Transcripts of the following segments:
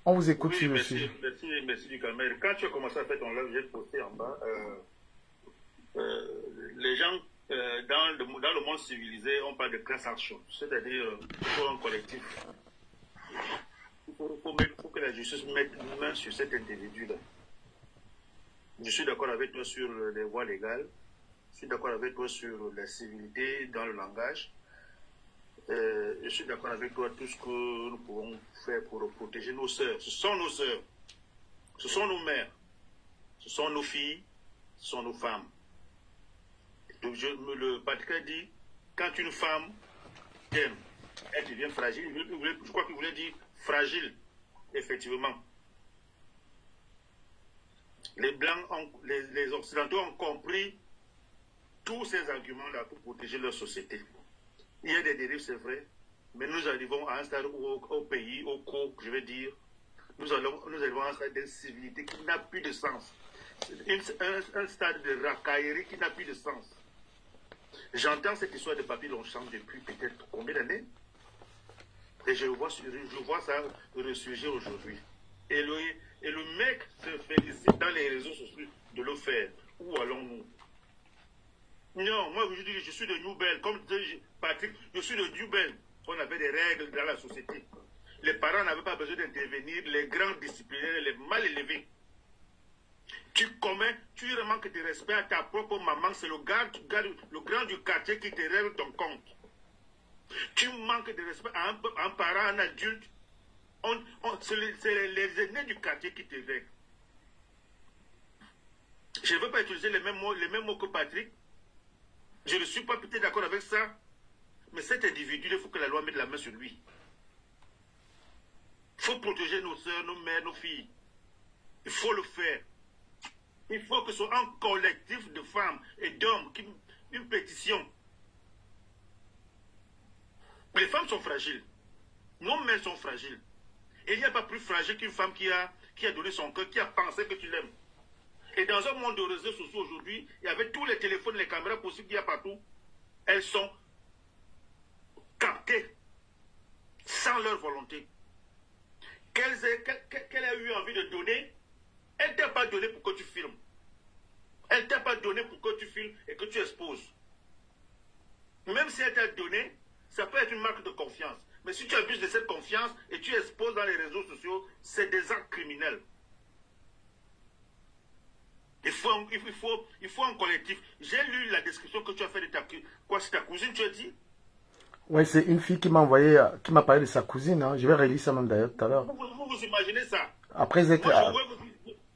On vous écoute Oui, sur le merci, sujet. merci du Camer. Quand tu as commencé à faire ton live, j'ai posté en bas, les gens dans le monde civilisé, on parle de class action, c'est-à-dire pour un collectif. Faut que la justice mette main sur cet individu-là. Je suis d'accord avec toi sur les voies légales. Je suis d'accord avec toi sur la civilité dans le langage. Je suis d'accord avec toi tout ce que nous pouvons faire pour protéger nos sœurs. Ce sont nos sœurs. Ce sont nos mères. Ce sont nos filles. Ce sont nos femmes. Donc le Patrick a dit, quand une femme t'aime, elle devient fragile. Je crois qu'il voulait dire fragile, effectivement. Les Blancs, les Occidentaux ont compris tous ces arguments-là pour protéger leur société. Il y a des dérives, c'est vrai, mais nous arrivons à un stade au pays, je vais dire, nous arrivons à un stade d'incivilité qui n'a plus de sens. Un stade de racaillerie qui n'a plus de sens. J'entends cette histoire de Papy Longchamp depuis peut-être combien d'années? Et je vois ça ressurgir aujourd'hui. Et le mec se félicite dans les réseaux sociaux de le faire. Où allons-nous? Non, moi je dis je suis de Nouvelle, comme dit Patrick, je suis de Nouvelle. On avait des règles dans la société. Les parents n'avaient pas besoin d'intervenir, les grands disciplinaires, les mal élevés. Tu manques de respect à ta propre maman, c'est le grand du quartier qui te règle ton compte. Tu manques de respect à un parent, un adulte, c'est les aînés du quartier qui te règlent. Je ne veux pas utiliser les mêmes mots que Patrick. Je ne suis pas peut-être d'accord avec ça, mais cet individu, il faut que la loi mette la main sur lui. Il faut protéger nos soeurs, nos mères, nos filles. Il faut le faire. Il faut que ce soit un collectif de femmes et d'hommes, une pétition. Les femmes sont fragiles. Nos mères sont fragiles. Et il n'y a pas plus fragile qu'une femme qui a donné son cœur, qui a pensé que tu l'aimes. Et dans un monde de réseaux sociaux aujourd'hui, il y avait tous les téléphones, les caméras possibles qu'il y a partout. Elles sont captées sans leur volonté. Qu'elle a eu envie de donner, elle ne t'a pas donné pour que tu filmes. Elle ne t'a pas donné pour que tu filmes et que tu exposes. Même si elle t'a donné, ça peut être une marque de confiance. Mais si tu abuses de cette confiance et tu exposes dans les réseaux sociaux, c'est des actes criminels. Il faut un collectif. J'ai lu la description que tu as fait de c'est ta cousine, tu as dit? Oui, c'est une fille qui m'a envoyé, qui m'a parlé de sa cousine. Hein. Je vais relire ça même d'ailleurs tout à l'heure. Vous imaginez ça? Après être...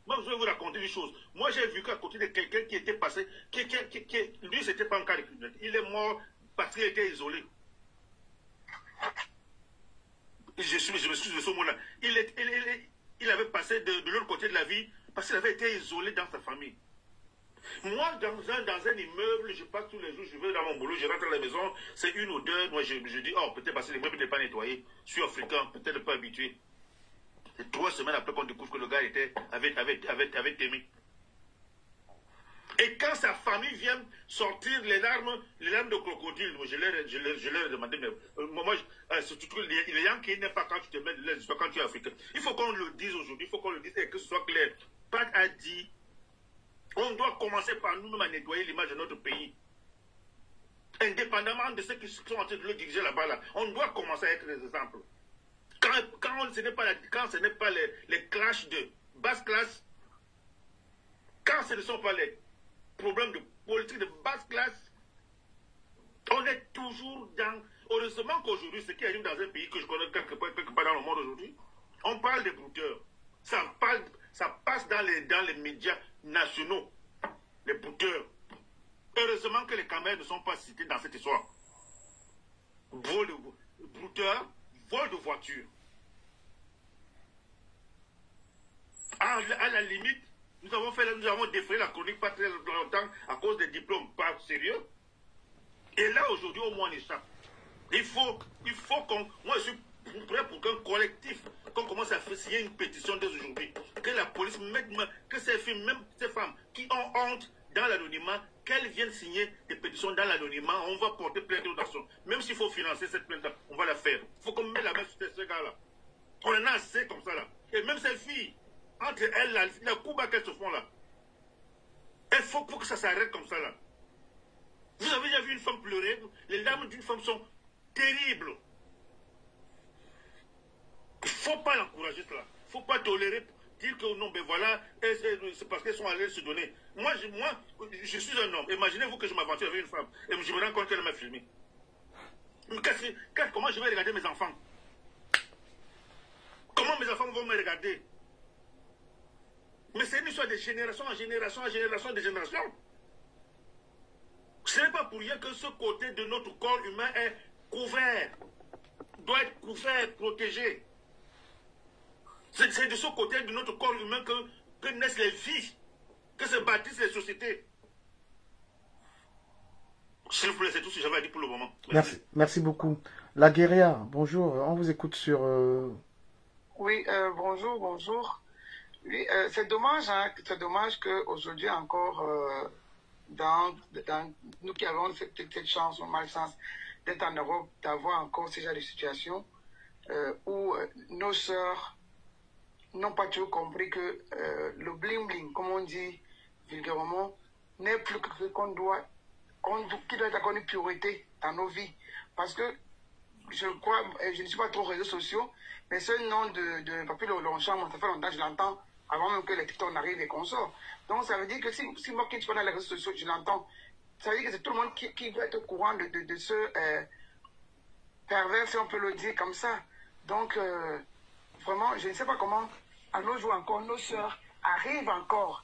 Moi, je vais vous raconter une chose. Moi, j'ai vu qu'à côté de quelqu'un qui était passé, lui, c'était pas un cas de criminalité. Il est mort parce qu'il était isolé. Je me suis de ce mot-là. Il avait passé de l'autre côté de la vie parce qu'il avait été isolé dans sa famille. Moi, dans un immeuble, je passe tous les jours, je vais dans mon boulot, je rentre à la maison, c'est une odeur. Moi, je dis, oh, peut-être parce que l'immeuble n'est pas nettoyé. Je suis africain, peut-être pas habitué. Et 3 semaines après qu'on découvre que le gars avait aimé. Et quand sa famille vient sortir les larmes de crocodile, je leur ai demandé, mais moi, surtout les gens qui n'aiment pas quand tu te mets de l'aise, quand tu es africain. Il faut qu'on le dise aujourd'hui, il faut qu'on le dise et que ce soit clair. Pat a dit, on doit commencer par nous-mêmes à nettoyer l'image de notre pays. Indépendamment de ceux qui sont en train de le diriger là-bas, là, on doit commencer à être des exemples. Quand ce n'est pas les clashs de basse classe, quand ce ne sont pas les problèmes de politique de basse classe, on est toujours dans... Heureusement qu'aujourd'hui, ce qui arrive dans un pays que je connais quelque part dans le monde aujourd'hui, on parle des brouteurs. Ça passe dans les médias nationaux, les brouteurs. Heureusement que les caméras ne sont pas cités dans cette histoire. Brouteurs, vol de voiture. À la limite, nous avons défrayé la chronique pas très longtemps à cause des diplômes pas sérieux. Et là, aujourd'hui, au moins, on échappe. Il faut qu'on... Moi, je suis prêt pour qu'un collectif, qu'on commence à faire signer une pétition dès aujourd'hui. Que la police mette... Que ces filles, même ces femmes qui ont honte dans l'anonymat, qu'elles viennent signer des pétitions dans l'anonymat. On va porter plainte d'action. Même s'il faut financer cette plainte-là, on va la faire. Il faut qu'on mette la main sur ces gars-là. On en a assez comme ça, là. Et entre elles, la coups bas qu'elles se font là. Il faut pour que ça s'arrête comme ça là. Vous avez déjà vu une femme pleurer? Les larmes d'une femme sont terribles. Il ne faut pas l'encourager cela. Il ne faut pas tolérer, dire que non, ben voilà, c'est parce qu'elles sont allées se donner. Moi, je suis un homme. Imaginez-vous que je m'aventure avec une femme et je me rends compte qu'elle m'a filmé. Comment je vais regarder mes enfants? Comment mes enfants vont me regarder? Mais c'est une histoire de génération en génération en génération de génération. Ce n'est pas pour rien que ce côté de notre corps humain est couvert, doit être couvert, protégé. C'est de ce côté de notre corps humain que naissent les vies, que se bâtissent les sociétés. S'il vous plaît, c'est tout ce que j'avais à dire pour le moment. Merci beaucoup. La guérilla, bonjour, on vous écoute sur... Oui, bonjour. Oui, c'est dommage, hein, c'est dommage qu'aujourd'hui encore, dans nous qui avons cette chance ou malchance d'être en Europe, d'avoir encore ce genre de situation où nos sœurs n'ont pas toujours compris que le bling-bling, comme on dit vulgairement, n'est plus que ce qui doit être encore une priorité dans nos vies. Parce que je crois, je ne suis pas trop réseaux sociaux, mais ce nom de Papy Longchamp, ça fait longtemps que je l'entends, avant même que les TikTok n'arrivent et qu'on sort. Donc ça veut dire que si moi qui ne suis pas dans les réseaux sociaux, je l'entends, ça veut dire que c'est tout le monde qui doit être au courant de ce pervers, si on peut le dire comme ça. Donc vraiment, je ne sais pas comment, à nos jours encore, nos sœurs arrivent encore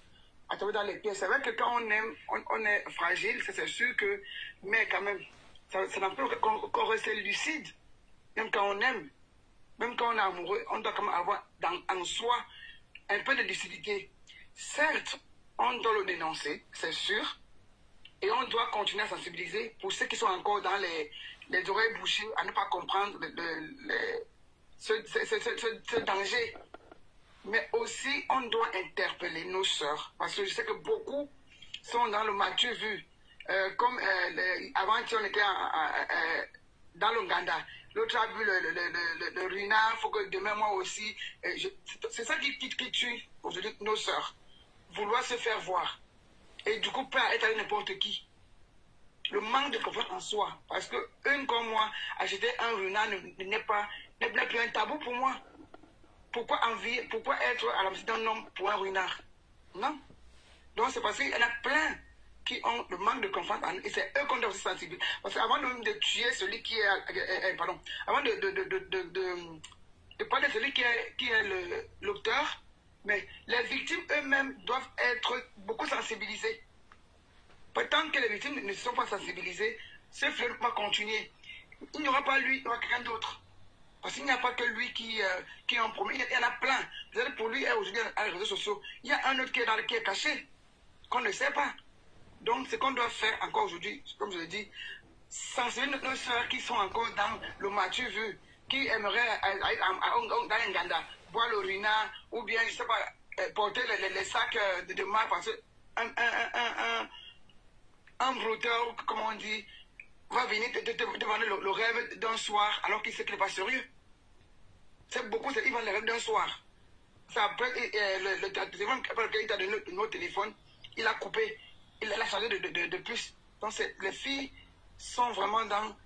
à tomber dans les pieds. C'est vrai que quand on aime, on est fragile, c'est sûr que, mais quand même, ça n'a pas qu'on reste lucide, même quand on aime, même quand on est amoureux, on doit quand même avoir en soi un peu de lucidité. Certes, on doit le dénoncer, c'est sûr, et on doit continuer à sensibiliser pour ceux qui sont encore dans les oreilles bouchées à ne pas comprendre ce danger. Mais aussi, on doit interpeller nos sœurs, parce que je sais que beaucoup sont dans le matu vu. Comme avant, on était dans l'Ouganda. L'autre a vu le runard, il faut que demain, moi aussi. C'est ça qui tue aujourd'hui nos sœurs. Vouloir se faire voir. Et du coup, pas être avec n'importe qui. Le manque de confiance en soi. Parce que une comme moi, acheter un runard n'est plus un tabou pour moi. Pourquoi être à la merci d'un homme pour un runard? Non. Donc c'est parce qu'il y en a plein qui ont le manque de confiance en eux, et c'est eux qu'on doit aussi sensibiliser. Parce qu'avant même de tuer celui qui est, avant de parler de celui qui est l'auteur, mais les victimes eux-mêmes doivent être beaucoup sensibilisées. Tant que les victimes ne sont pas sensibilisées, ce fleuve va continuer. Il n'y aura pas lui, il y aura quelqu'un d'autre. Parce qu'il n'y a pas que lui qui est en premier, il y en a plein. Peut-être pour lui, aujourd'hui, à les réseaux sociaux, il y a un autre qui est caché, qu'on ne sait pas. Donc, ce qu'on doit faire encore aujourd'hui, comme je l'ai dit, sensibiliser nos soeurs qui sont encore dans le matu vu, qui aimeraient aller dans un Ganda, boire le runard, ou bien, je ne sais pas, porter les sacs de marque, parce qu'un brouteur, comme on dit, va venir te demander le rêve d'un soir alors qu'il sait qu'il n'est pas sérieux. C'est beaucoup, il va le rêve d'un soir. Ça après, le téléphone après lequel il t'a donné notre téléphone, il a coupé, il a changé de puce. Donc les filles sont vraiment dans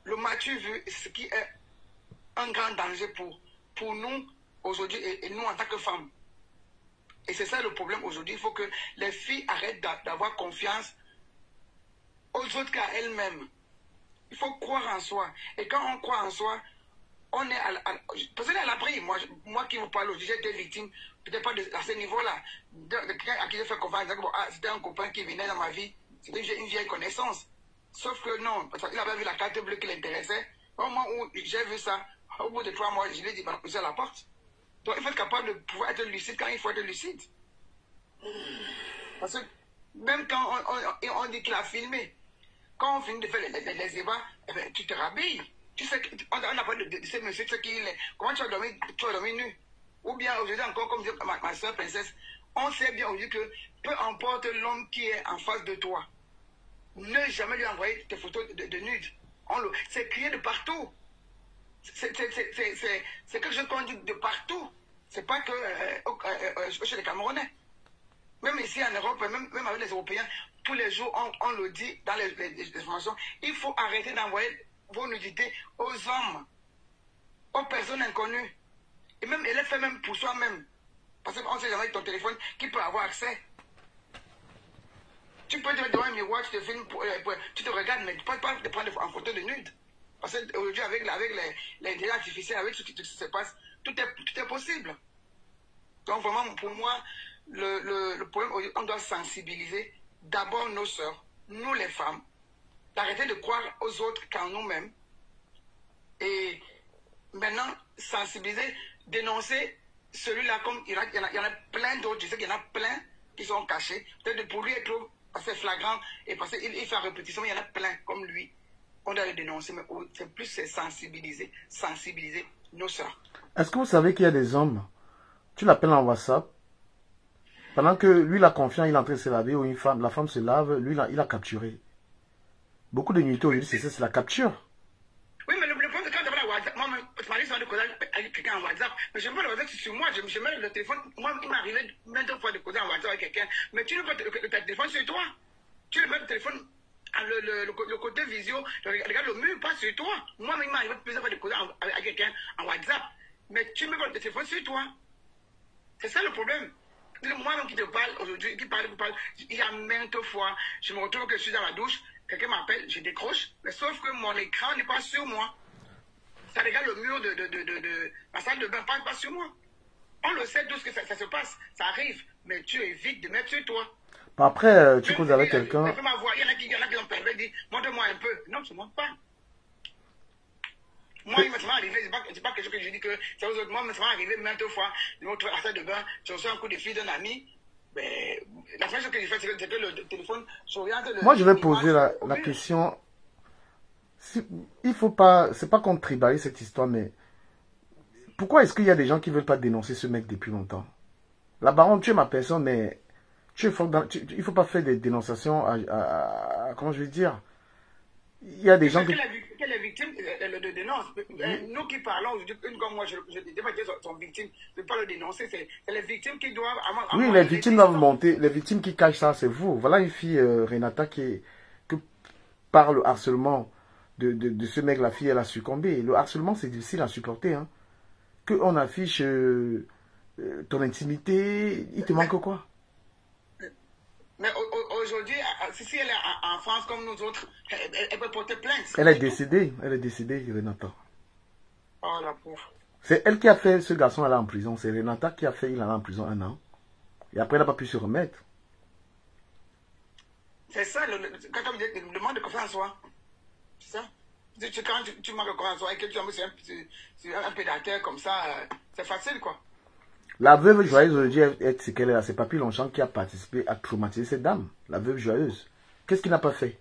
le matu vu, ce qui est un grand danger pour nous aujourd'hui et nous en tant que femmes. Et c'est ça le problème aujourd'hui. Il faut que les filles arrêtent d'avoir confiance aux autres qu'à elles-mêmes. Il faut croire en soi. Et quand on croit en soi, on est parce qu'on est à l'abri. Moi qui vous parle, j'ai été victime, peut-être pas à ce niveau-là. Quelqu'un à qui j'ai fait confiance, c'était un copain qui venait dans ma vie, c'était une vieille connaissance. Sauf que non, parce qu'il avait vu la carte bleue qui l'intéressait. Au moment où j'ai vu ça, au bout de 3 mois, je lui ai dit, poussez à la porte. Donc il faut être capable de pouvoir être lucide quand il faut être lucide. Parce que même quand on dit qu'il a filmé, quand on finit de faire les ébats, eh bien, tu te rhabilles. Tu sais qu'on n'a pas de ce monsieur, ce qu'il est. Comment tu as dormi nu? Ou bien aujourd'hui encore, comme dit ma soeur princesse, on sait bien aujourd'hui que peu importe l'homme qui est en face de toi, ne jamais lui envoyer tes photos de nude. C'est crié de partout. C'est quelque chose qu'on dit de partout. C'est C'est pas que chez les Camerounais. Même ici en Europe, même avec les Européens, tous les jours, on le dit dans les informations, il faut arrêter d'envoyer vos nudités aux hommes, aux personnes inconnues. Et même, elle est fait même pour soi-même. Parce qu'on sait jamais avec ton téléphone qui peut avoir accès. Tu peux te mettre devant un miroir, tu te filmes, tu te regardes, mais tu ne peux pas te prendre en photo de nude. Parce qu'aujourd'hui, avec l'intelligence artificielle, avec tout ce qui se passe, tout est possible. Donc vraiment, pour moi, le problème, on doit sensibiliser d'abord nos sœurs, nous les femmes, d'arrêter de croire aux autres qu'en nous-mêmes. Et maintenant, sensibiliser, dénoncer celui-là comme il y en a plein d'autres. Je sais qu'il y en a plein qui sont cachés. Peut-être pour lui être trop assez flagrant et parce qu'il fait répétition, il y en a plein comme lui. On doit les dénoncer, mais c'est plus sensibiliser nos sœurs. Est-ce que vous savez qu'il y a des hommes, tu l'appelles en WhatsApp, pendant que lui, il a confiance, il est en train de se laver, ou une femme, la femme se lave, lui, il a capturé. Beaucoup de nuitos, lui, c'est la capture. Oui, mais le problème, c'est quand tu appelles WhatsApp, moi, je m'arrive sur de causer avec quelqu'un en WhatsApp, mais je ne mets pas le WhatsApp sur moi, je mets le téléphone, moi, il m'est arrivé 20 fois de causer en WhatsApp avec quelqu'un, mais tu ne mets pas le téléphone sur toi. Tu ne mets le téléphone, le côté visio, regarde le mur, pas sur toi. Moi, il m'est arrivé plusieurs fois de causer avec quelqu'un en WhatsApp, mais tu ne mets pas le téléphone sur toi. C'est ça le problème. Moi-même qui te parle aujourd'hui, qui parle, il y a maintes fois, je me retrouve que je suis dans la douche, quelqu'un m'appelle, je décroche, mais sauf que mon écran n'est pas sur moi. Ça regarde le mur de la salle de bain, pas sur moi. On le sait tous que ça se passe, ça arrive, mais tu évites de mettre sur toi. Après, tu causes avec quelqu'un. Il y en a qui ont perdu, dit, montre-moi un peu. Non, je ne montre pas. Moi, il m'est arrivé, c'est pas quelque chose que je dis que c'est aux autres. Moi, il m'est arrivé maintes fois, de notre salle de bain, j'ai reçu un coup de fil d'un ami. Mais la seule chose que j'ai fait, c'est que le téléphone s'oriente. Moi, je vais poser la question. Il faut pas, c'est pas qu'on tribalise cette histoire, mais pourquoi est-ce qu'il y a des gens qui ne veulent pas dénoncer ce mec depuis longtemps? La baronne, tu es ma personne, mais il ne faut pas faire des dénonciations comment je vais dire? Il y a des gens qui... Que les victimes le dénoncent. Nous qui parlons aujourd'hui, comme moi, je ne dis pas qu'ils sont victimes, je ne peux pas le dénoncer. C'est les victimes qui doivent... Oui, les victimes doivent monter. Les victimes qui cachent ça, c'est vous. Voilà une fille, Renata, qui parle le harcèlement de ce mec. La fille, elle a succombé. Le harcèlement, c'est difficile à supporter. Hein. Qu'on affiche ton intimité, il te manque quoi? Mais aujourd'hui, si elle est en France comme nous autres, elle peut porter plainte. Elle est décédée, Renata. Oh la pauvre. C'est elle qui a fait ce garçon aller en prison. C'est Renata qui a fait il allait en prison 1 an. Et après, elle n'a pas pu se remettre. C'est ça, quand on dit le manque de confiance en soi. C'est ça. Quand tu manques de confiance en soi et que tu tombes sur un prédateur comme ça, c'est facile quoi. La veuve joyeuse aujourd'hui est ce qu'elle est là. C'est Papy Longchamp qui a participé à traumatiser cette dame. La veuve joyeuse. Qu'est-ce qu'il n'a pas fait?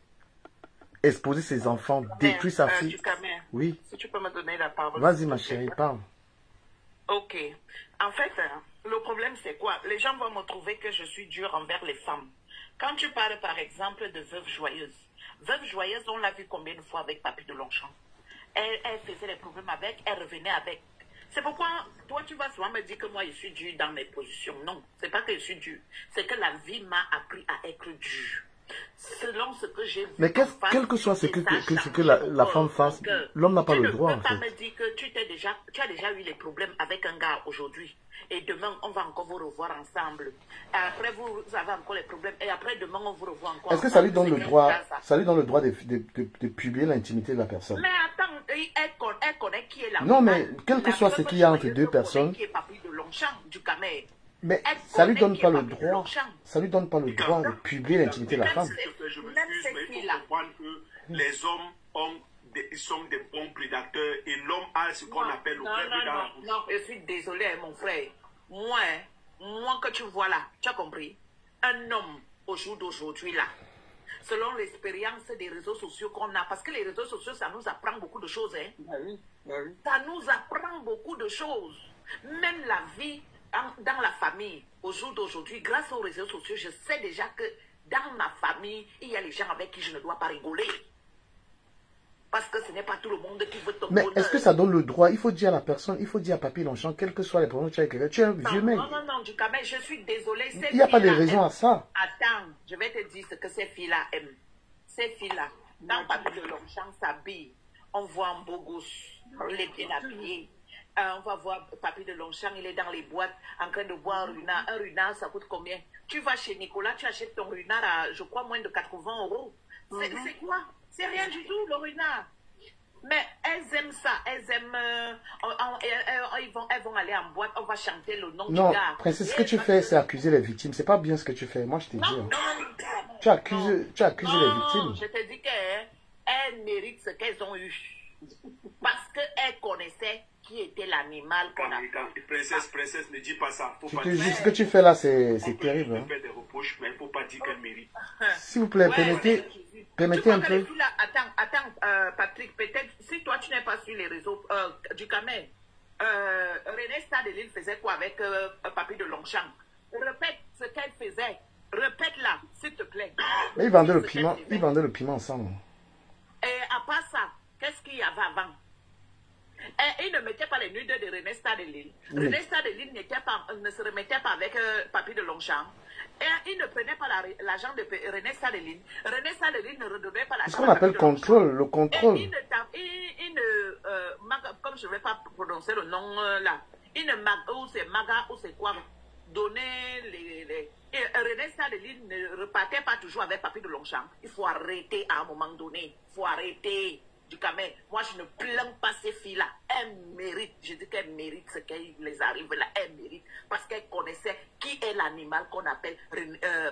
Exposer ses enfants, détruire sa fille. Oui. Si tu peux me donner la parole. Vas-y ma chérie, parle. Ok. En fait, le problème c'est quoi? Les gens vont me trouver que je suis dure envers les femmes. Quand tu parles par exemple de veuve joyeuse. Veuve joyeuse, on l'a vu combien de fois avec Papy de Longchamp. Elle faisait les problèmes avec, elle revenait avec. C'est pourquoi, toi, tu vas souvent me dire que moi, je suis dure dans mes positions. Non, c'est pas que je suis dure. C'est que la vie m'a appris à être dure. Selon ce que j'ai vu. Mais quel que soit ce que la femme fasse, l'homme n'a pas le droit, en fait. Tu ne peux pas me dire que tu as déjà eu les problèmes avec un gars aujourd'hui. Et demain, on va encore vous revoir ensemble. Et après, vous avez encore les problèmes. Et après, demain, on vous revoit encore. Est-ce que ça lui donne le droit, de publier l'intimité de la personne? Mais attends, elle connaît qui est la non, mais quel que soit ce qu'il y a entre deux personnes. Qui est Papy de Longchamp, du Camer. Mais ça lui donne pas le droit. Ça lui donne pas le droit de publier l'intimité de la femme. Je m'excuse, mais il faut comprendre que les hommes ils sont des bons prédateurs et l'homme a ce qu'on appelle le prédateur dans la bouche. Non, je suis désolé, mon frère. Moi que tu vois là, tu as compris? Un homme au jour d'aujourd'hui là, selon l'expérience des réseaux sociaux qu'on a, parce que les réseaux sociaux, ça nous apprend beaucoup de choses. Hein? Bah oui. Ça nous apprend beaucoup de choses. Même la vie dans la famille, au jour d'aujourd'hui, grâce aux réseaux sociaux, je sais déjà que dans ma famille, il y a les gens avec qui je ne dois pas rigoler. Parce que ce n'est pas tout le monde qui veut ton Mais bonheur. est-ce que ça donne le droit? Il faut dire à la personne, il faut dire à Papy Longchamp, quels que soient les problèmes que tu as avec quelqu'un, tu es un vieux mec. Non, Djukame, je suis désolée. Il n'y a pas de raison à ça. Attends, je vais te dire ce que ces filles-là aiment. Ces filles-là, dans Papy de Longchamp s'habille, on voit un beau gosse, les bien habillés. On va voir Papy de Longchamp, il est dans les boîtes en train de boire un runard. Un runard, ça coûte combien? Tu vas chez Nicolas, tu achètes ton runard à, je crois, moins de 80 €. C'est quoi? C'est rien du tout, le renard. Mais elles aiment ça. Elles aiment... elles vont aller en boîte, on va chanter le nom du gars. Non, princesse, ce que tu fais, c'est accuser les victimes. C'est pas bien ce que tu fais. Moi, je t'ai dit. Non. Tu accuses les victimes. Je te dis qu'elles méritent ce qu'elles ont eu. Parce qu'elles connaissaient qui était l'animal qu'on a... Princesse, ne dis pas ça. Faut pas Ce que tu fais là, c'est terrible. On peut des reproches, mais il ne faut pas dire qu'elle mérite. S'il vous plaît, permettez un peu. Attends, Patrick, peut-être, si toi tu n'es pas sur les réseaux du Camer, René Stadeline faisait quoi avec Papy de Longchamp? Répète ce qu'elle faisait. Répète-la, s'il te plaît. Mais ils vendaient le piment ensemble. Et à part ça, qu'est-ce qu'il y avait avant? Et il ne mettait pas les nudes de René Stadeline. René Stadeline ne se remettait pas avec Papy de Longchamp. Et il ne prenait pas l'argent de René Stadeline. René Stadeline ne redonnait pas l'argent. C'est ce qu'on appelle contrôle, le contrôle. Comme je ne vais pas prononcer le nom là, il ne ou c'est Maga ou c'est quoi, donner les... Et René Stadeline ne repartait pas toujours avec Papy de Longchamp. Il faut arrêter à un moment donné. Il faut arrêter. Du Camer, moi je ne plains pas ces filles-là. Elles méritent, je dis qu'elles méritent ce qui les arrive là. Elles méritent parce qu'elles connaissaient qui est l'animal qu'on appelle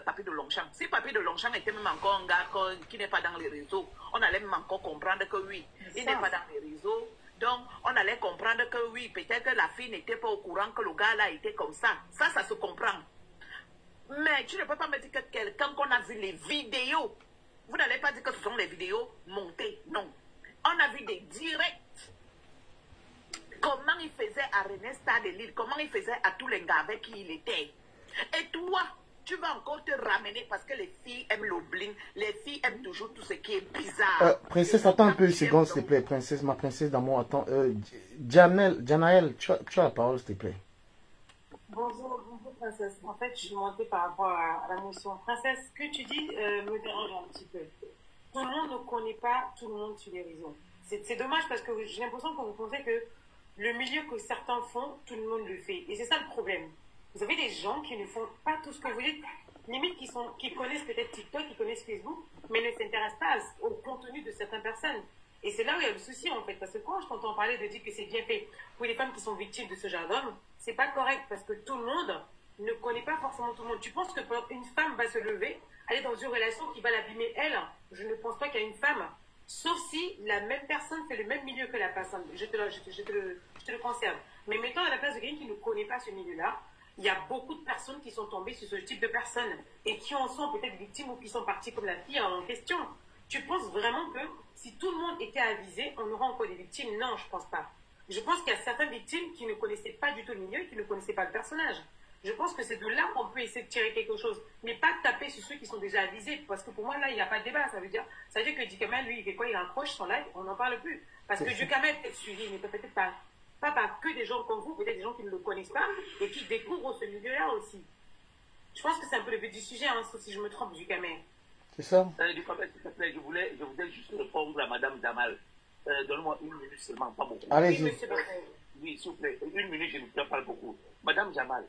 Papy de Longchamp. Si Papy de Longchamp était même encore un gars qui n'est pas dans les réseaux, on allait même encore comprendre que oui, il n'est pas dans les réseaux. Donc, on allait comprendre que oui, peut-être que la fille n'était pas au courant que le gars là était comme ça. Ça se comprend. Mais tu ne peux pas me dire que quelqu'un qu'on a vu les vidéos, vous n'allez pas dire que ce sont les vidéos montées. Non. On a vu des directs. Comment il faisait à René Stadeline, comment il faisait à tous les gars avec qui il était. Et toi, tu vas encore te ramener parce que les filles aiment le bling. Les filles aiment toujours tout ce qui est bizarre. Princesse, attends un peu une seconde, s'il te plaît. Princesse, ma princesse d'amour, attends. Janaël, tu as la parole, s'il te plaît. Bonjour, princesse. En fait, je montais par rapport à la motion. Princesse, ce que tu dis me dérange un petit peu. Tout le monde ne connaît pas tout le monde sur les réseaux. C'est dommage parce que j'ai l'impression que vous pensez que le milieu que certains font, tout le monde le fait. Et c'est ça le problème. Vous avez des gens qui ne font pas tout ce que vous dites, limite qui connaissent peut-être TikTok, qui connaissent Facebook, mais ne s'intéressent pas au contenu de certaines personnes. Et c'est là où il y a le souci en fait. Parce que quand je t'entends parler de dire que c'est bien fait pour les femmes qui sont victimes de ce genre d'homme, c'est pas correct parce que tout le monde ne connaît pas forcément tout le monde. Tu penses que une femme va se lever, aller dans une relation qui va l'abîmer elle? Je ne pense pas qu'il y a une femme, sauf si la même personne fait le même milieu que la personne. Je te le conserve. Mais mettons à la place de quelqu'un qui ne connaît pas ce milieu-là, il y a beaucoup de personnes qui sont tombées sur ce type de personnes et qui en sont peut-être victimes ou qui sont parties comme la fille en question. Tu penses vraiment que si tout le monde était avisé, on aurait encore des victimes? Non, je ne pense pas. Je pense qu'il y a certaines victimes qui ne connaissaient pas du tout le milieu et qui ne connaissaient pas le personnage. Je pense que c'est de là qu'on peut essayer de tirer quelque chose, mais pas taper sur ceux qui sont déjà avisés, parce que pour moi, là, il n'y a pas de débat. Ça veut dire que Djukame, lui, il fait quoi? Il raccroche son live, on n'en parle plus. Parce que Djukame est peut-être suivi, mais peut-être pas que des gens comme vous, peut-être des gens qui ne le connaissent pas et qui découvrent ce milieu-là aussi. Je pense que c'est un peu le but du sujet, hein, sauf si je me trompe, Djukame. C'est ça. Je voulais juste répondre à Madame Damal. Donne-moi 1 minute seulement, pas beaucoup. Allez-y. Oui, s'il vous plaît, 1 minute, je ne peux pas beaucoup. Madame Jamal,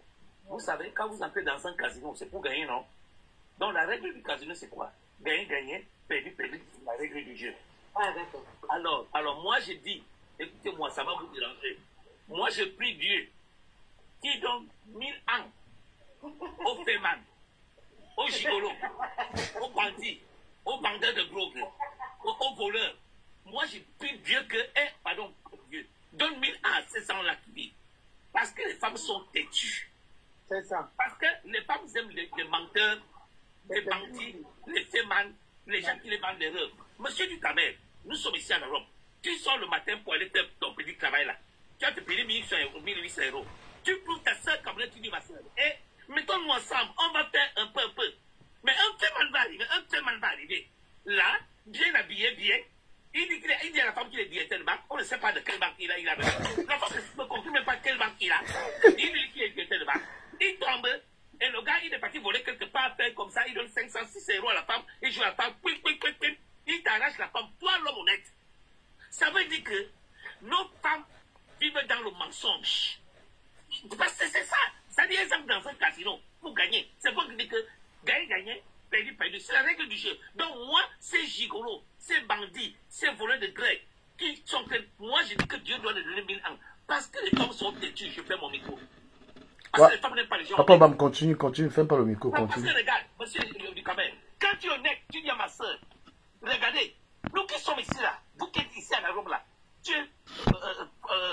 vous savez, quand vous entrez dans un casino, c'est pour gagner, non? Donc la règle du casino, c'est quoi? Gagner, gagner, perdu, perdu, c'est la règle du jeu. Ah, d'accord. Alors moi, je dis, écoutez-moi, ça va vous déranger. Moi, je prie Dieu qui donne 1000 ans aux fémans, aux gigolos, aux bandits, aux bandeurs de drogue, aux voleurs. Moi, je prie Dieu que, Dieu, donne 1000 ans à ces gens-là qui vivent. Parce que les femmes sont têtues. C'est ça. Parce que les femmes aiment les menteurs, les bandits, les fémans, les gens qui les vendent des rêves. Monsieur Dukame, nous sommes ici en Europe. Tu sors le matin pour aller faire ton petit travail là. Tu vas te payer 1800 €. Tu prouves ta soeur comme tu dis ma soeur. Et mettons-nous ensemble, on va faire un peu. Mais un féman va arriver, Là, bien habillé, bien. Il dit à la il donne 506 € à la femme, il joue à la femme, il t'arrache la femme, toi l'homme honnête. Ça veut dire que nos femmes vivent dans le mensonge. Parce que c'est ça. C'est-à-dire, exemple, dans un casino, vous gagnez. C'est pas que gagner, perdu. C'est la règle du jeu. Donc, moi, ces gigolos, ces bandits, ces voleurs de grès, qui sont que. Moi, je dis que Dieu doit les donner 1000 ans. Parce que les femmes sont têtues, je fais mon micro. Parce que les femmes n'aiment pas les gens. Papa, Obama, continue, fais pas le micro, continue. Parce que regarde, monsieur du Cameroun, quand tu es honnête, tu dis à ma soeur, regardez, nous qui sommes ici là, vous qui êtes ici à la Rome là, tu es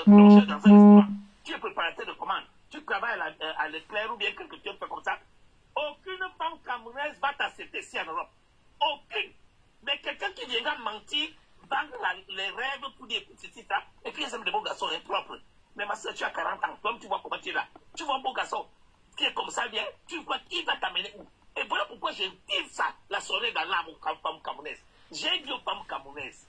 plongeur dans un restaurant, tu es préparateur de commande, tu travailles à l'éclair ou bien quelque chose fait comme ça. Aucune femme camerounaise va t'accepter ici en Europe. Aucune. Mais quelqu'un qui viendra mentir, vendre les rêves pour des petits ça, et puis les hommes de bons garçons est propre. Mais ma soeur, tu as 40 ans, toi tu vois comment tu es là. Tu vois un beau garçon qui est comme ça, bien, tu vois qu'il va t'amener où. Et voilà pourquoi je tire ça, la soirée dans l'âme aux femmes camerounaises. J'ai dit aux femmes camerounaises,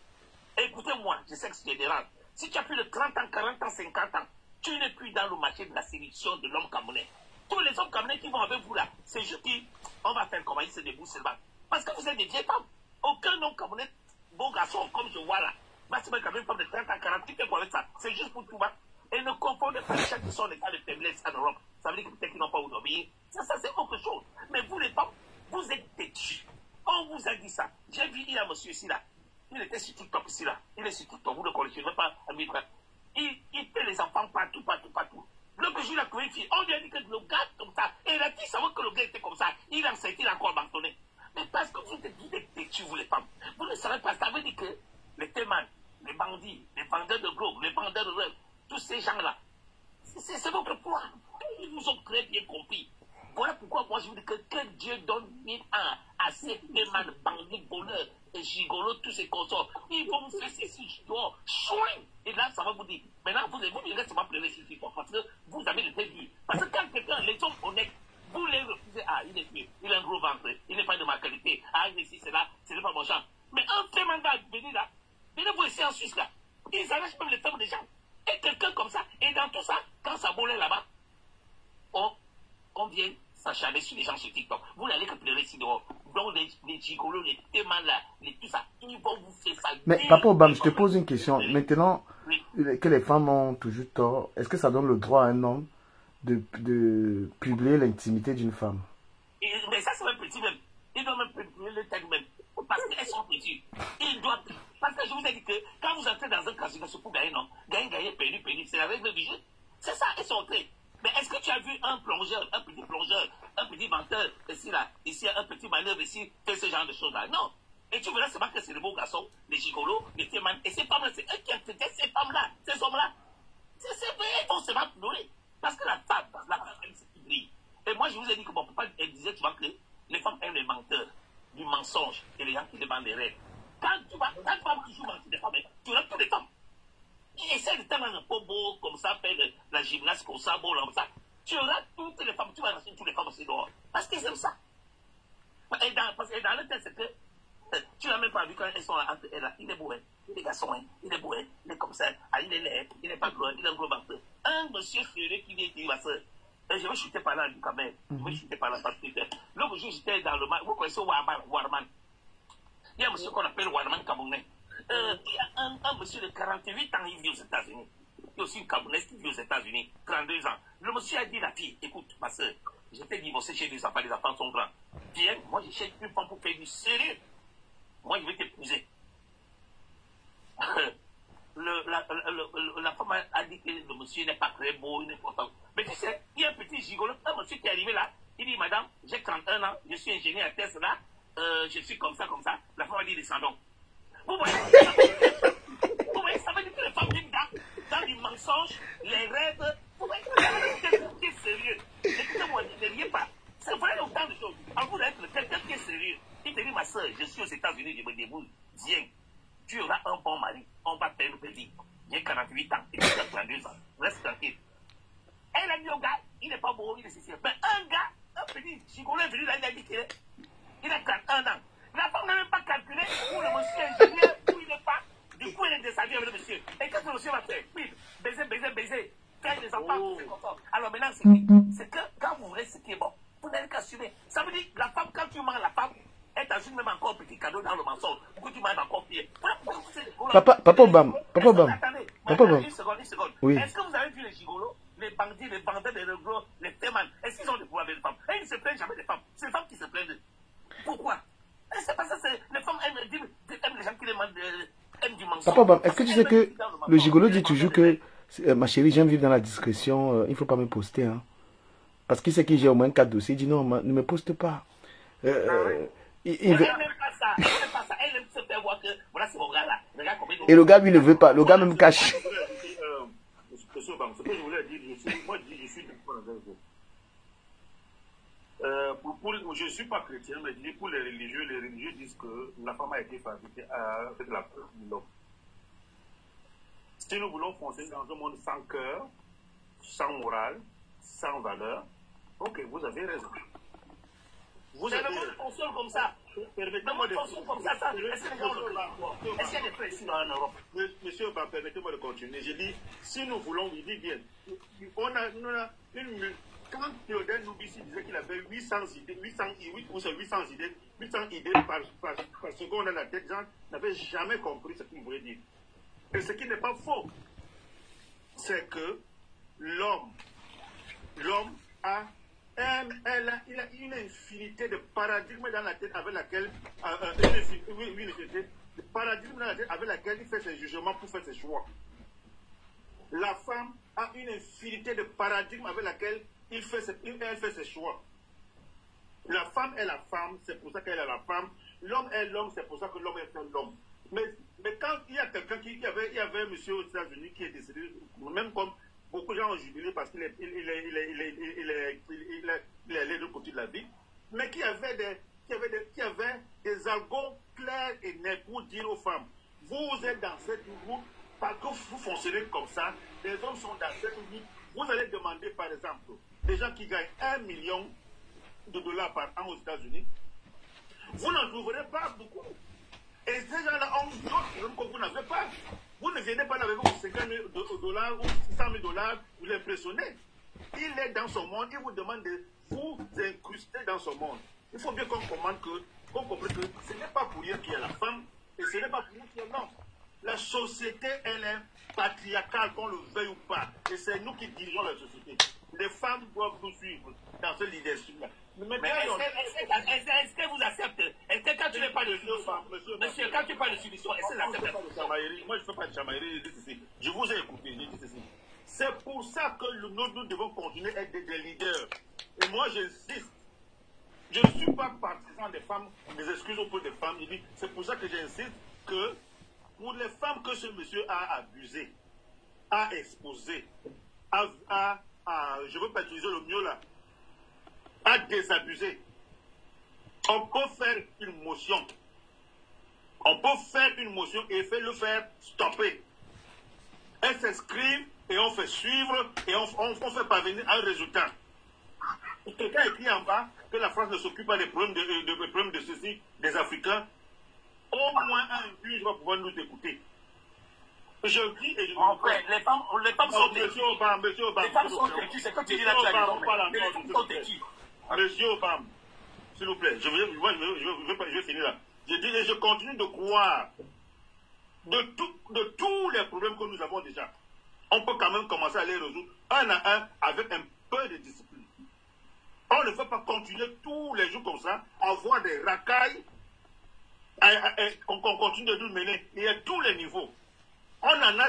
écoutez-moi, je sais que c'est général. Si tu as plus de 30 ans, 40 ans, 50 ans, tu n'es plus dans le marché de la séduction de l'homme camerounais. Tous les hommes camerounais qui vont avec vous là, c'est juste qu'on va faire comment ils se débrouillent seulement. Parce que vous êtes des vieilles femmes. Aucun homme camerounais, beau garçon, comme je vois là, va se mettre avec une femme de 30 ans, 40 ans, qui fait quoi avec ça? C'est juste pour tout bas. Et ne confondez pas les gens qui sont des cas de faiblesse en Europe. Ça veut dire que peut-être qu'ils n'ont pas où dormir. Ça c'est autre chose. Mais vous les femmes, vous êtes têtus. On vous a dit ça. J'ai vu, il y a un monsieur ici là. Il était sur TikTok ici là. Il est sur TikTok, vous ne connaissez même pas. Il fait les enfants partout. L'autre jour, il a trouvé une fille. On lui a dit que le gars comme ça. Et il a dit, ça veut que le gars était comme ça. Il a accepté, il a encore abandonné. Mais parce que vous êtes têtus, vous les femmes. Vous ne savez pas. Ça veut dire que les témoins, les bandits, les vendeurs de gros, les vendeurs de rêves, tous ces gens-là, c'est votre poids. Ils vous ont très bien compris. Voilà pourquoi moi je vous dis que Dieu donne 1000 ans à ces témoins, bandits, voleurs, et gigolos, tous ces consorts. Ils vont vous faire ceci, chouin. Et là, ça va vous dire. Maintenant, vous direz, ça va pleurer ici, parce que vous avez le début. Parce que quand quelqu'un, les hommes honnêtes, vous les refusez, ah, il est vieux, il a un gros ventre, il n'est pas de ma qualité, ah, il est ici, c'est là, ce n'est pas mon genre. Mais un témoin va venir là, venez vous ici en Suisse là, ils arrachent même les femmes des gens. Et quelqu'un comme ça, et dans tout ça, quand ça boulait là-bas, on vient s'acharner sur les gens sur TikTok. Vous n'allez que pleurer ici dehors. Donc les gigolos, les témoins là, tout ça, ils vont vous faire ça. Mais Papa Obama, je te pose une question. Maintenant que les femmes ont toujours tort, est-ce que ça donne le droit à un homme de publier l'intimité d'une femme? Mais ça, c'est même petit même. Il doit même publier le tag même. Parce qu'elles sont petites. Parce que je vous ai dit que quand vous entrez dans un casino, c'est pour gagner, non? Gagner, perdu. C'est la règle du jeu. C'est ça, elles sont entrées. Mais est-ce que tu as vu un plongeur, un petit menteur, ici, un petit manœuvre ici, fait ce genre de choses-là? Non. Et tu verras seulement que c'est les beaux garçons, les gigolos, les témoins. Et ces femmes-là, c'est eux qui ont traité ces femmes-là, ces hommes-là. C'est vrai, ils vont se faire pleurer. Parce que la femme, elle se brille. Et moi, je vous ai dit que mon papa disait souvent que les femmes aiment les menteurs, du mensonge, et les gens qui demandent des rêves. Quand tu vas toujours mentir des femmes, tu auras toutes les femmes. Et essaie de t'amener un peu beau, comme ça, faire la gymnase comme ça, beau, comme ça. Tu auras toutes les femmes, tu vas lancer toutes les femmes aussi dehors. Parce qu'ils aiment ça. Et parce que dans le test, c'est que tu n'as même pas vu quand elles sont entre elles là. Il est beau, hein. Il est garçon, hein. Il est beau, hein. Il est comme ça. Ah, il est laid, il n'est pas gros, il a un gros ventre. Un monsieur furieux qui vient dire, ma soeur, je vais chuter par là, du quand même. Je vais chuter par là parce que l'autre jour, j'étais dans le mar. Vous connaissez Warman? Il y a un monsieur qu'on appelle Warman Camerounais. Il y a un monsieur de 48 ans, il vit aux États-Unis. Il y a aussi une Camerounaise qui vit aux États-Unis, 32 ans. Le monsieur a dit à la fille, écoute, ma soeur, j'étais divorcé chez des enfants, les enfants sont grands. Viens, moi je cherche une femme pour faire du sérieux. Moi je vais t'épouser. La femme a dit que le monsieur n'est pas très beau, il n'est pas. Mais tu sais, il y a un petit gigolo, un monsieur qui est arrivé là, il dit, madame, j'ai 31 ans, je suis ingénieur à Tesla, je suis comme ça. La femme a dit, descendons. Vous voyez, ça veut dire que les femmes vivent dans du mensonge, les rêves. Vous voyez, quelqu'un qui est sérieux. Écoutez-moi, ne riez pas. C'est vrai autant de choses. En vous d'être quelqu'un qui est sérieux. Il te dit, ma soeur, je suis aux États-Unis, je me débrouille. Viens, tu auras un bon mari. On va faire le vie. J'ai 48 ans, il a 32 ans. Reste tranquille. Elle a dit au gars, il n'est pas beau, il est ceci. Mais un gars, un petit gigolo est venu là, il a dit qu'il a 41 ans. La femme n'a même pas calculé où le monsieur est ingénieur, où il n'est pas. Du coup, elle est descendue avec le monsieur. Et qu'est-ce que le monsieur va faire? Oui, baiser. Faire des enfants, c'est content. Alors maintenant, c'est que quand vous voulez ce qui est bon, vous n'avez qu'à assumer. Ça veut dire, la femme, quand tu mens là, gigolo dans le mensonge, pourquoi tu m'as encore pire? Papa Obama, Papa Obama. Attendez, Papa Obama. une seconde. Oui. Est-ce que vous avez vu les gigolos, les bandits, les vendeurs, les réglos, les témans? Est-ce qu'ils ont des pouvoirs avec les femmes? Et ils ne se plaignent jamais des femmes. C'est les femmes qui se plaignent. Pourquoi? C'est pas ça, les femmes aiment les gens qui les mandent, aiment du mensonge. Papa Obama, est-ce que tu sais que le gigolo dit toujours que ma chérie, j'aime vivre dans la discrétion, il ne faut pas me poster. Hein. Parce qu'il sait que j'ai au moins 4 dossiers. Il dit non, ne me poste pas. Elle n'aime pas ça. Elle aime se faire voir que voilà, c'est mon gars là. Et le gars, lui, ne veut pas. Le gars même cache. Monsieur Obama, ce que je voulais dire, je suis d'accord avec vous. Je ne suis pas chrétien, mais je dis pour les religieux disent que la femme a été fabriquée avec la peur de l'homme. Si nous voulons foncer dans un monde sans cœur, sans morale, sans valeur, ok, vous avez raison. C'est le monde fonctionne comme ça. Permettez-moi de fonctionne comme ça. Est-ce qu'il y a des frères ici en Europe? Monsieur Obama, permettez-moi de continuer. Je dis, si nous voulons, il dit bien, on a une... Quand Théodore Loubissi disait qu'il avait 800 idées par seconde dans la tête, les gens n'avaient jamais compris ce qu'il voulait dire. Et ce qui n'est pas faux, c'est que l'homme a une infinité de paradigmes dans la tête avec laquelle il fait ses jugements pour faire ses choix. La femme a une infinité de paradigmes avec laquelle elle fait ses choix. La femme est la femme, c'est pour ça qu'elle est la femme. L'homme est l'homme, c'est pour ça que l'homme est l'homme. Mais quand il y a quelqu'un il y avait un monsieur aux États-Unis qui est décédé, même comme beaucoup de gens ont jubilé parce qu'il est allé de côté de la vie, mais qui avait des argons clairs et nets pour dire aux femmes, vous êtes dans cette route, parce que vous fonctionnez comme ça, les hommes sont dans cette route, vous allez demander par exemple, des gens qui gagnent $1 million par an aux États-Unis, vous n'en trouverez pas beaucoup. Et ces gens-là ont d'autres problèmes que vous n'avez pas. Vous ne venez pas avec vos $50 000 ou $100 000, vous l'impressionnez. Il est dans son monde, il vous demande de vous incruster dans son monde. Il faut bien qu'on comprenne que ce n'est pas pour rien qu'il y a la femme et ce n'est pas pour rien qu'il y a l'homme. La société, elle est patriarcale, qu'on le veuille ou pas. Et c'est nous qui dirigeons la société. Les femmes doivent nous suivre dans ce leadership-là. Mais est-ce que vous acceptez? Est-ce que quand tu n'es pas de solution, monsieur, quand tu parles de solution, est-ce que vous acceptez? Moi, je ne fais pas de chamaillerie, je dis ceci. Je vous ai écouté, je dis ceci. C'est pour ça que nous devons continuer à être des leaders. Et moi, j'insiste. Je ne suis pas partisan des femmes, des excuses auprès des femmes. C'est pour ça que j'insiste que pour les femmes que ce monsieur a abusées, a exposées, je ne veux pas utiliser le mieux là, à désabuser. On peut faire une motion. On peut faire une motion et le faire stopper. Elles s'inscrivent et on fait suivre et on fait parvenir un résultat. Quelqu'un écrit en bas que la France ne s'occupe pas des problèmes de ceci, des Africains. Au moins un juge va pouvoir nous écouter. Je dis et je dis. Les femmes sont têtues. Monsieur Obama, les femmes sont têtues, c'est comme tu dis là, tu as raison. Les femmes sont têtues. Monsieur Obama, s'il vous plaît, je vais finir là. Je dis et je continue de croire de tous les problèmes que nous avons déjà. On peut quand même commencer à les résoudre un à un avec un peu de discipline. On ne peut pas continuer tous les jours comme ça, avoir des racailles, qu'on continue de nous mener. Il y a tous les niveaux. On en a,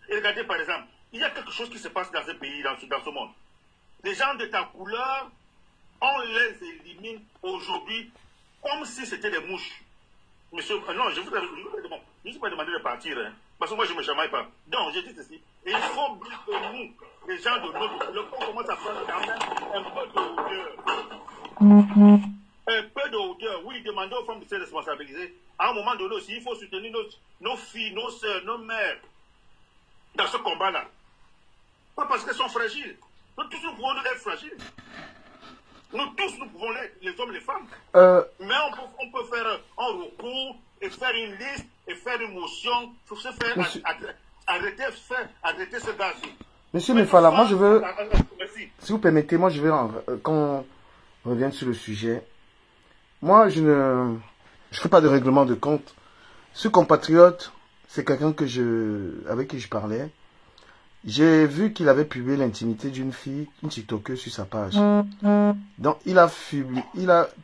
et regardez par exemple, il y a quelque chose qui se passe dans ce pays, dans ce monde. Les gens de ta couleur, on les élimine aujourd'hui comme si c'était des mouches. Monsieur, non, je ne suis pas demandé de partir, hein, parce que moi je ne me chamaille pas. Donc, je dis ceci. Et il faut bien que nous, les gens de notre couleur, on commence à prendre quand même un peu de hauteur. Un peu de hauteur. Oui, demander aux femmes de se responsabiliser. À un moment donné aussi, il faut soutenir nos filles, nos soeurs, nos mères dans ce combat-là. Pas parce qu'elles sont fragiles. Nous tous, nous pouvons être fragiles. Nous tous, nous pouvons l'être, les hommes et les femmes. Mais on peut faire un recours et faire une liste et faire une motion pour se faire arrêter ce gaz-ci. Monsieur Mefala, moi je veux, si vous permettez, moi je veux, quand on revient sur le sujet, moi je je fais pas de règlement de compte. Ce compatriote, c'est quelqu'un avec qui je parlais. J'ai vu qu'il avait publié l'intimité d'une fille, une TikTokeuse sur sa page. Donc, il a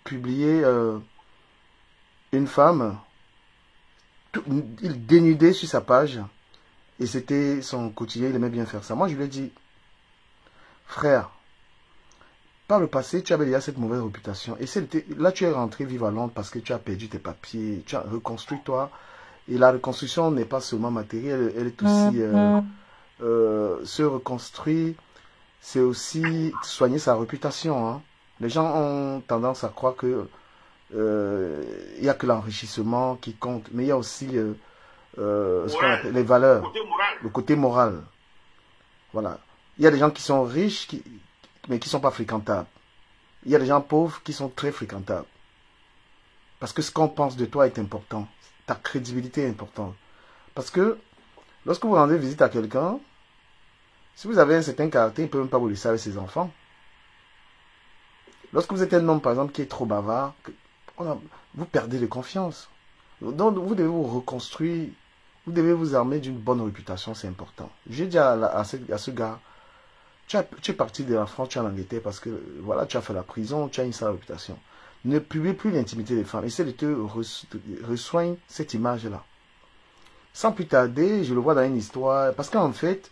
publié une femme, il dénudait sur sa page, et c'était son quotidien, il aimait bien faire ça. Moi, je lui ai dit, frère, par le passé, tu avais déjà cette mauvaise réputation. Et là, tu es rentré vivre à Londres parce que tu as perdu tes papiers, tu as reconstruit toi. Et la reconstruction n'est pas seulement matérielle, elle est aussi... se reconstruire, c'est aussi soigner sa réputation. Hein. Les gens ont tendance à croire que il n'y a que l'enrichissement qui compte, mais il y a aussi ce qu'on appelle les valeurs, le côté moral. Voilà. Il y a des gens qui sont riches, mais qui ne sont pas fréquentables. Il y a des gens pauvres qui sont très fréquentables. Parce que ce qu'on pense de toi est important. Ta crédibilité est importante. Parce que lorsque vous rendez visite à quelqu'un, si vous avez un certain caractère, il ne peut même pas vous laisser avec ses enfants. Lorsque vous êtes un homme, par exemple, qui est trop bavard, vous perdez de confiance. Donc, vous devez vous reconstruire, vous devez vous armer d'une bonne réputation, c'est important. J'ai dit à ce gars, tu es parti de la France, tu es en Angleterre parce que, voilà, tu as fait la prison, tu as une sale réputation. Ne publie plus l'intimité des femmes. Essaie de te resoigner cette image-là. Sans plus tarder, je le vois dans une histoire, parce qu'en fait,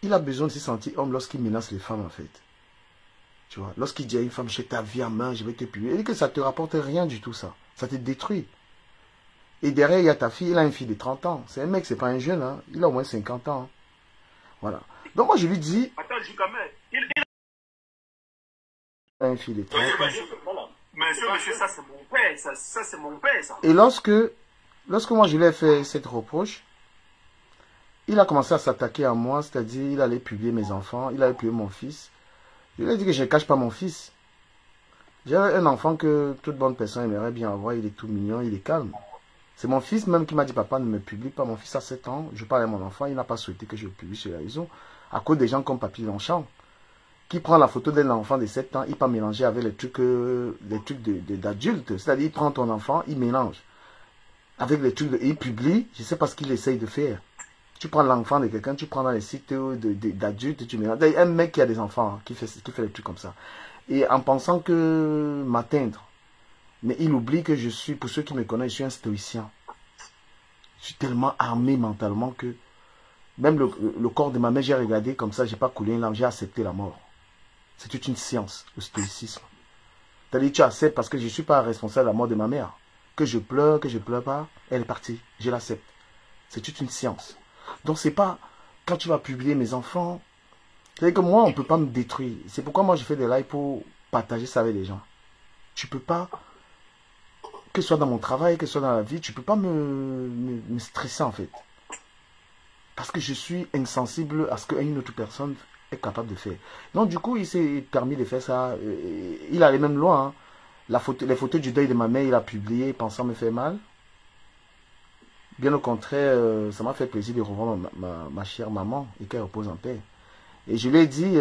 il a besoin de se sentir homme lorsqu'il menace les femmes, en fait. Tu vois, lorsqu'il dit à une femme, j'ai ta vie en main, je vais te publier, il dit que ça ne te rapporte rien du tout, ça. Ça te détruit. Et derrière, il y a ta fille, il a une fille de 30 ans. C'est un mec, c'est pas un jeune, hein. Il a au moins 50 ans. Hein. Voilà. Donc moi, je lui dis... Attends, je quand même. Il a une fille de 30 ans. Monsieur, ça c'est mon père, ça c'est mon père, ça. Et lorsque moi, je lui ai fait cette reproche, il a commencé à s'attaquer à moi, c'est-à-dire il allait publier mes enfants, il allait publier mon fils. Je lui ai dit que je ne cache pas mon fils. J'ai un enfant que toute bonne personne aimerait bien avoir, il est tout mignon, il est calme. C'est mon fils même qui m'a dit, papa, ne me publie pas. Mon fils a 7 ans, je parle à mon enfant, il n'a pas souhaité que je le publie sur la réseau. À cause des gens comme Papy Longchamp, qui prend la photo d'un enfant de 7 ans, il peut mélanger avec les trucs d'adultes. C'est-à-dire, il prend ton enfant, il mélange. Avec les trucs, il publie, je ne sais pas ce qu'il essaye de faire. Tu prends l'enfant de quelqu'un, tu prends dans les sites d'adultes, tu mélanges. Un mec qui a des enfants, qui fait des trucs comme ça. Et en pensant que m'atteindre. Mais il oublie que je suis, pour ceux qui me connaissent, je suis un stoïcien. Je suis tellement armé mentalement que même le corps de ma mère, j'ai regardé comme ça, j'ai pas coulé une larme, j'ai accepté la mort. C'est toute une science, le stoïcisme. C'est-à-dire, tu acceptes parce que je ne suis pas responsable de la mort de ma mère. Que je pleure pas, elle est partie, je l'accepte. C'est toute une science. Donc, c'est pas quand tu vas publier mes enfants. C'est-à-dire que moi, on ne peut pas me détruire. C'est pourquoi moi, je fais des lives pour partager ça avec les gens. Tu peux pas, que ce soit dans mon travail, que ce soit dans la vie, tu peux pas me stresser en fait. Parce que je suis insensible à ce qu'une autre personne est capable de faire. Donc du coup, il s'est permis de faire ça. Il allait même loin. Hein. Les photos du deuil de ma mère, il a publié pensant me faire mal. Bien au contraire, ça m'a fait plaisir de revoir ma chère maman et qu'elle repose en paix. Et je lui ai dit,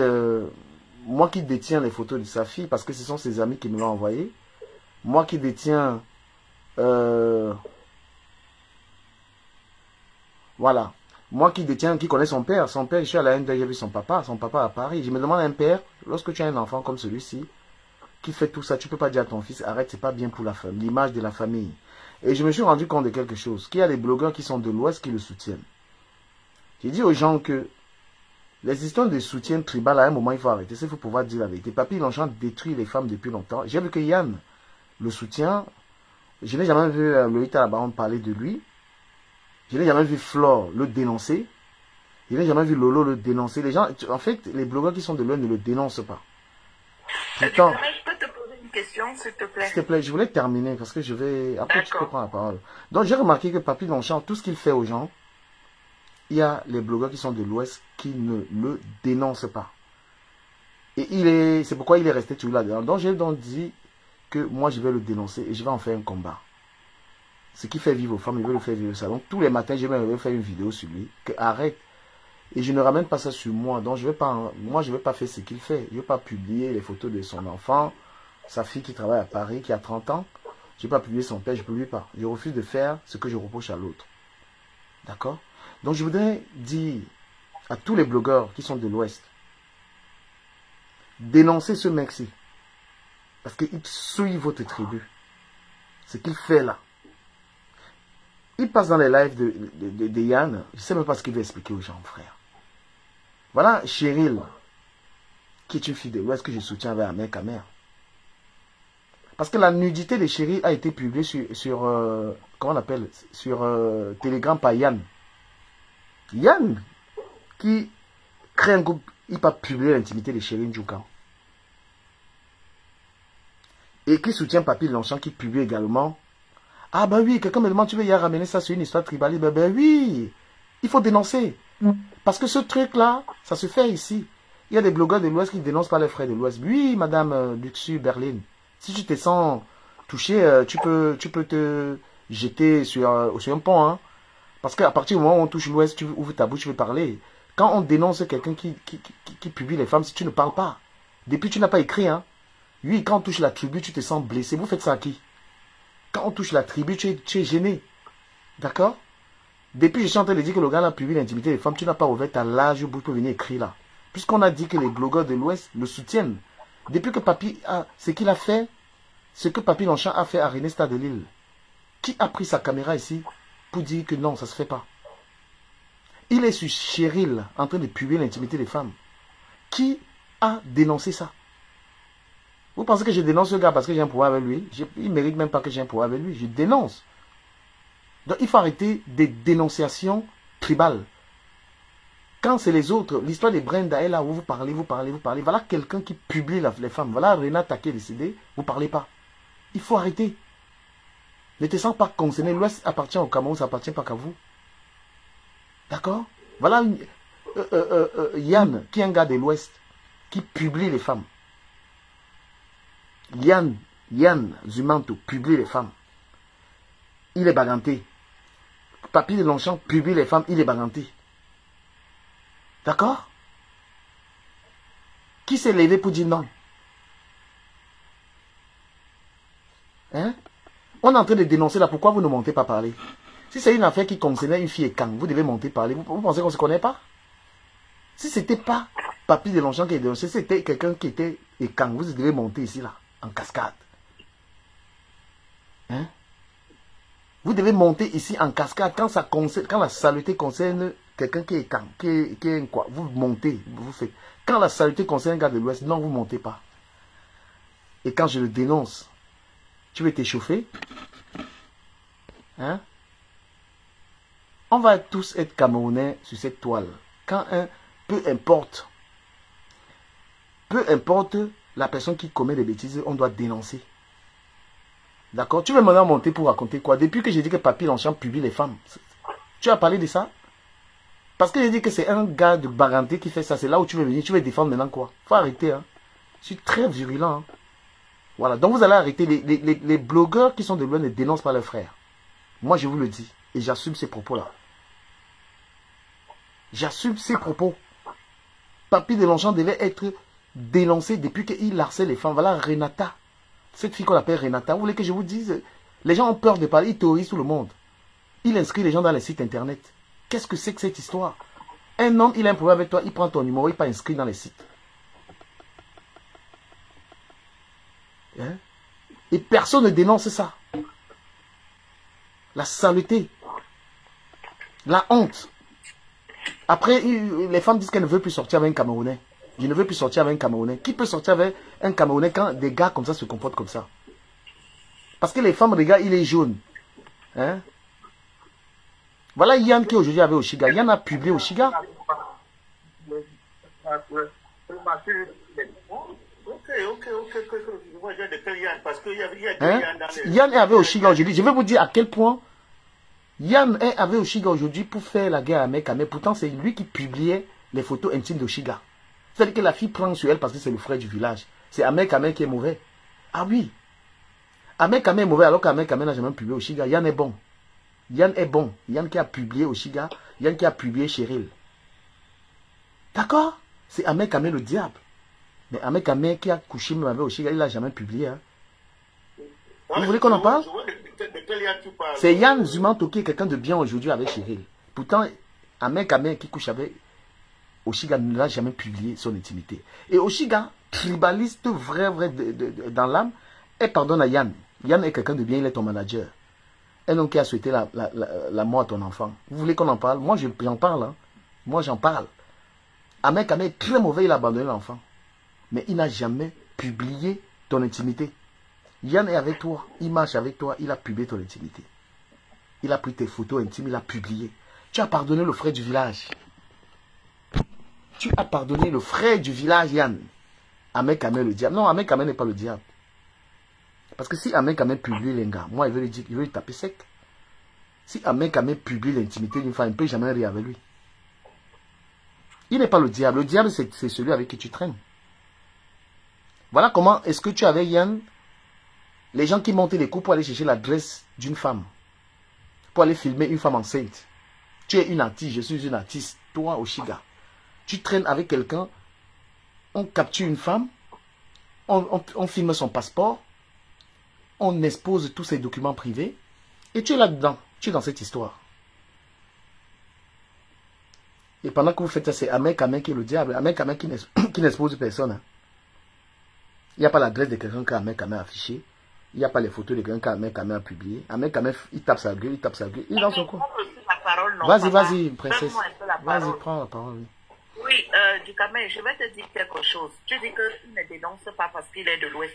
moi qui détiens les photos de sa fille, parce que ce sont ses amis qui me l'ont envoyé, moi qui détiens, voilà, moi qui connais son père, je suis à la Inde, j'ai vu son papa à Paris. Je me demande un père, lorsque tu as un enfant comme celui-ci, qui fait tout ça, tu ne peux pas dire à ton fils, arrête, c'est pas bien pour la famille, l'image de la famille. Et je me suis rendu compte de quelque chose, qu'il y a des blogueurs qui sont de l'Ouest qui le soutiennent. J'ai dit aux gens que les histoires de soutien tribal, à un moment, il faut arrêter. Il faut pouvoir dire la vérité. Papy Longchamp détruit les femmes depuis longtemps. J'ai vu que Yann le soutient. Je n'ai jamais vu Loïc Talabaron parler de lui. Je n'ai jamais vu Flore le dénoncer. Je n'ai jamais vu Lolo le dénoncer. Les gens, en fait, les blogueurs qui sont de l'Ouest ne le dénoncent pas. Pourtant, je peux te poser une question, s'il te plaît. S'il te plaît, je voulais terminer parce que je vais... Après, tu peux prendre la parole. Donc, j'ai remarqué que Papy Longchamp, tout ce qu'il fait aux gens, il y a les blogueurs qui sont de l'Ouest qui ne le dénoncent pas. Et c'est pourquoi il est resté toujours là-dedans. Donc, j'ai donc dit que moi, je vais le dénoncer et je vais en faire un combat. Ce qui fait vivre aux femmes, il veut le faire vivre ça. Donc, tous les matins, je vais faire une vidéo sur lui. Que arrête. Et je ne ramène pas ça sur moi. Donc, je vais pas faire ce qu'il fait. Je ne vais pas publier les photos de son enfant, sa fille qui travaille à Paris, qui a 30 ans. je ne vais pas publier son père, je ne publie pas. Je refuse de faire ce que je reproche à l'autre. D'accord? Donc, je voudrais dire à tous les blogueurs qui sont de l'Ouest, dénoncez ce mec-ci. Parce qu'il souille votre tribu. Ce qu'il fait là. Il passe dans les lives de Yann. Je ne sais même pas ce qu'il veut expliquer aux gens, frère. Voilà Cheryl, qui est une fille de l'Ouest que je soutiens avec Ahmed Kamer. Parce que la nudité de Cheryl a été publiée sur comment on appelle, sur Telegram par Yann. Yann, qui crée un groupe, il va publier l'intimité de Cheryl Djoukan. Et qui soutient Papy Longchamp, qui publie également. Ah ben oui, quelqu'un me demande, tu veux y ramener ça sur une histoire tribaliste? Ben oui, il faut dénoncer. Parce que ce truc-là, ça se fait ici. Il y a des blogueurs de l'Ouest qui dénoncent pas les frères de l'Ouest. Oui, madame Luxu Berlin, si tu te sens touché, tu peux te jeter sur un pont. Hein. Parce qu'à partir du moment où on touche l'Ouest, tu ouvres ta bouche, tu veux parler. Quand on dénonce quelqu'un qui publie les femmes, si tu ne parles pas, depuis tu n'as pas écrit, hein. Oui, quand on touche la tribu, tu te sens blessé. Vous faites ça à qui? Quand on touche la tribu, tu es gêné. D'accord? Depuis, je suis en train de dire que le gars a publié l'intimité des femmes, tu n'as pas ouvert ta large bouche pour venir écrire là. Puisqu'on a dit que les blogueurs de l'Ouest le soutiennent. Depuis que Papy a ce qu'il a fait, ce que Papy Longchamp a fait à René Stade de Lille. Qui a pris sa caméra ici pour dire que non, ça ne se fait pas? Il est sur Cheryl en train de publier l'intimité des femmes. Qui a dénoncé ça? Vous pensez que je dénonce ce gars parce que j'ai un pouvoir avec lui? Il ne mérite même pas que j'ai un pouvoir avec lui. Je dénonce. Donc il faut arrêter des dénonciations tribales. Quand c'est les autres, l'histoire des Brenda est là où vous parlez. Voilà quelqu'un qui publie les femmes. Voilà Renata qui est décédée. Vous ne parlez pas. Il faut arrêter. Ne te sens pas concerné. L'Ouest appartient au Cameroun, ça appartient pas qu'à vous. D'accord? Voilà Yann, qui est un gars de l'Ouest, qui publie les femmes. Yann Zumanto publie les femmes. Il est baganté. Papy Longchamp publie les femmes, il est baganté. D'accord? Qui s'est levé pour dire non? Hein? On est en train de dénoncer là, pourquoi vous ne montez pas parler? Si c'est une affaire qui concernait une fille et Kang, vous devez monter parler. Vous pensez qu'on ne se connaît pas? Si ce n'était pas Papy Longchamp qui est dénoncé, c'était quelqu'un qui était et Kang, vous devez monter ici là, en cascade. Hein? Vous devez monter ici en cascade quand la saleté concerne quelqu'un qui est Kang, qui est quoi? Vous montez, vous faites. Quand la saleté concerne un gars de l'Ouest, non, vous ne montez pas. Et quand je le dénonce, tu veux t'échauffer? Hein? On va tous être Camerounais sur cette toile. Quand peu importe la personne qui commet des bêtises, on doit dénoncer. D'accord? Tu veux maintenant monter pour raconter quoi? Depuis que j'ai dit que Papy Longchamp publie les femmes, tu as parlé de ça? Parce que j'ai dit que c'est un gars de Baganté qui fait ça. C'est là où tu veux venir. Tu veux défendre maintenant quoi? Faut arrêter. Hein? Je suis très virulent. Hein? Voilà. Donc vous allez arrêter. Les blogueurs qui sont de loin ne dénoncent pas leurs frères. Moi je vous le dis. Et j'assume ces propos-là. J'assume ces propos. Papy Longchamp devait être dénoncé depuis qu'il harcèle les femmes. Voilà Renata. Cette fille qu'on appelle Renata. Vous voulez que je vous dise? Les gens ont peur de parler. Ils terrorisent tout le monde. Il inscrit les gens dans les sites internet. Qu'est-ce que c'est que cette histoire? Un homme, il a un problème avec toi, il prend ton numéro, il n'est pas inscrit dans les sites. Hein? Et personne ne dénonce ça. La saleté. La honte. Après, les femmes disent qu'elles ne veulent plus sortir avec un Camerounais. Je ne veux plus sortir avec un Camerounais. Qui peut sortir avec un Camerounais quand des gars comme ça se comportent comme ça? Parce que les femmes, regarde, il est jaune. Hein? Voilà Yann qui aujourd'hui avait Oshiga. Yann a publié Oshiga. Hein? Yann est avec Oshiga aujourd'hui. Je vais vous dire à quel point Yann est avec Oshiga aujourd'hui pour faire la guerre à Mekame. Pourtant, c'est lui qui publiait les photos intimes d'Oshiga. C'est-à-dire que la fille prend sur elle parce que c'est le frère du village. C'est Ahmed Kamer qui est mauvais. Ah oui. Ahmed Kamer est mauvais alors qu'Ahmed Kamer n'a jamais publié Oshiga. Yann est bon. Yann est bon. Yann qui a publié Oshiga. Yann qui a publié Cheryl. D'accord? C'est Ahmed Kamer le diable. Mais Ahmed Kamer qui a couché même avec Oshiga, il n'a jamais publié. Hein? Vous voulez qu'on en parle? De quel Yann tu parles? C'est Yann Zumanto qui est quelqu'un de bien aujourd'hui avec Cheryl. Pourtant, un mec qui couche avec Oshiga ne l'a jamais publié son intimité. Et Oshiga, tribaliste vrai dans l'âme, elle pardonne à Yann. Yann est quelqu'un de bien, il est ton manager. Un homme qui a souhaité la mort à ton enfant. Vous voulez qu'on en parle? Moi, j'en parle. Hein. Moi, j'en parle. Un mec est très mauvais, il a abandonné l'enfant. Mais il n'a jamais publié ton intimité. Yann est avec toi, il marche avec toi, il a publié ton intimité. Il a pris tes photos intimes, il a publié. Tu as pardonné le frère du village. Tu as pardonné le frère du village, Yann. Ahmed Kamel, le diable. Non, Ahmed Kamel n'est pas le diable. Parce que si Ahmed Kamel publie les gars, moi, il veut lui dire, il veut lui taper sec. Si Ahmed Kamel publie l'intimité d'une femme, il ne peut jamais rire avec lui. Il n'est pas le diable. Le diable, c'est celui avec qui tu traînes. Voilà comment est-ce que tu avais Yann, les gens qui montaient les coups pour aller chercher l'adresse d'une femme, pour aller filmer une femme enceinte. Tu es une artiste, je suis une artiste, toi, Oshiga. Tu traînes avec quelqu'un, on capture une femme, on filme son passeport, on expose tous ses documents privés, et tu es là-dedans, tu es dans cette histoire. Et pendant que vous faites ça, c'est Ahmed Kamel qui est le diable, Ahmed Kamel qui n'expose personne. Hein. Il n'y a pas l'adresse de quelqu'un qu'Ahmed Kamel a affiché. Il n'y a pas les photos de quelqu'un qu'Ahmed Kamel a publié. Ahmed Kamel, il tape sa gueule, il est dans son coin. Vas-y, princesse. Vas-y, prends la parole. Oui, Dukamel, je vais te dire quelque chose. Tu dis qu'il ne dénonce pas parce qu'il est de l'Ouest.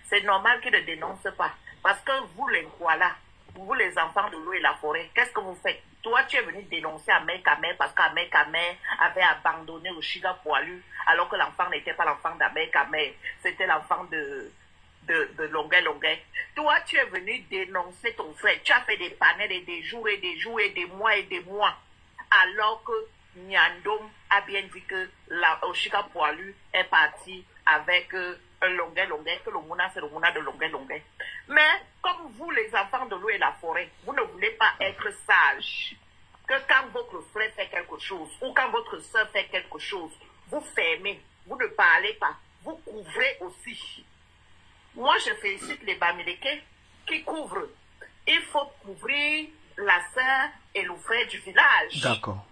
C'est normal qu'il ne dénonce pas. Parce que vous, les Kuala, vous, les enfants de l'eau et la forêt, qu'est-ce que vous faites? Toi, tu es venu dénoncer Ahmed Kamel parce qu'Ahmed Kamel avait abandonné Oshiga Poilu, alors que l'enfant n'était pas l'enfant d'Ahmed Kamel, c'était l'enfant de Longuet. Toi, tu es venu dénoncer ton frère. Tu as fait des panels et des jours et des jours et des mois, alors que Nyandom a bien dit que Oshiga Poilu est parti avec un Longuet, que le Mouna, c'est le Mouna de Longuet. Mais comme vous, les enfants de l'eau et la forêt, vous ne voulez pas être sages. Que quand votre frère fait quelque chose, ou quand votre soeur fait quelque chose, vous fermez, vous ne parlez pas, vous couvrez aussi. Moi, je félicite les Bamileke qui couvrent. Il faut couvrir la sœur et le frère du village. D'accord.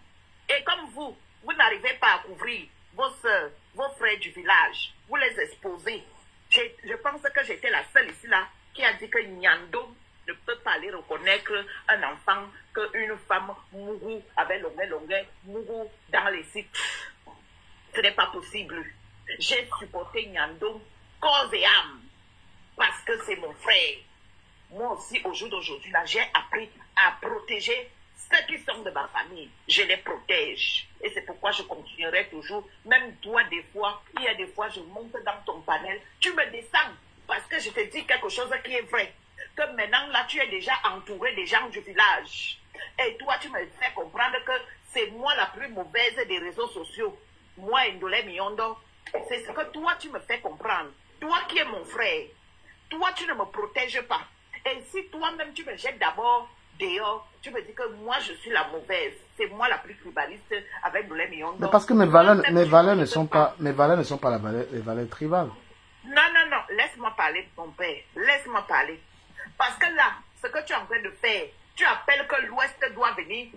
Et comme vous n'arrivez pas à couvrir vos sœurs, vos frères du village, vous les exposez. Je pense que j'étais la seule ici là qui a dit que Nyando ne peut pas aller reconnaître un enfant qu'une femme mourou avec Longuet, mourou dans les sites. Ce n'est pas possible. J'ai supporté Nyando corps et âme parce que c'est mon frère. Moi aussi, au jour d'aujourd'hui, là, j'ai appris à protéger ceux qui sont de ma famille. Je les protège. Et c'est pourquoi je continuerai toujours. Même toi, des fois, il y a des fois, je monte dans ton panel, tu me descends parce que je te dis quelque chose qui est vrai. Que maintenant, là, tu es déjà entouré des gens du village. Et toi, tu me fais comprendre que c'est moi la plus mauvaise des réseaux sociaux. Moi, Ndolé Miondo, c'est ce que toi, tu me fais comprendre. Toi qui es mon frère, toi, tu ne me protèges pas. Et si toi-même, tu me jettes d'abord dehors, tu me dis que moi, je suis la mauvaise. C'est moi la plus tribaliste avec Ndolé Miondo. Mais parce que mes valeurs ne sont pas les valeurs tribales. Non, laisse-moi parler de ton père. Laisse-moi parler. Parce que là, ce que tu es en train de faire, tu appelles que l'Ouest doit venir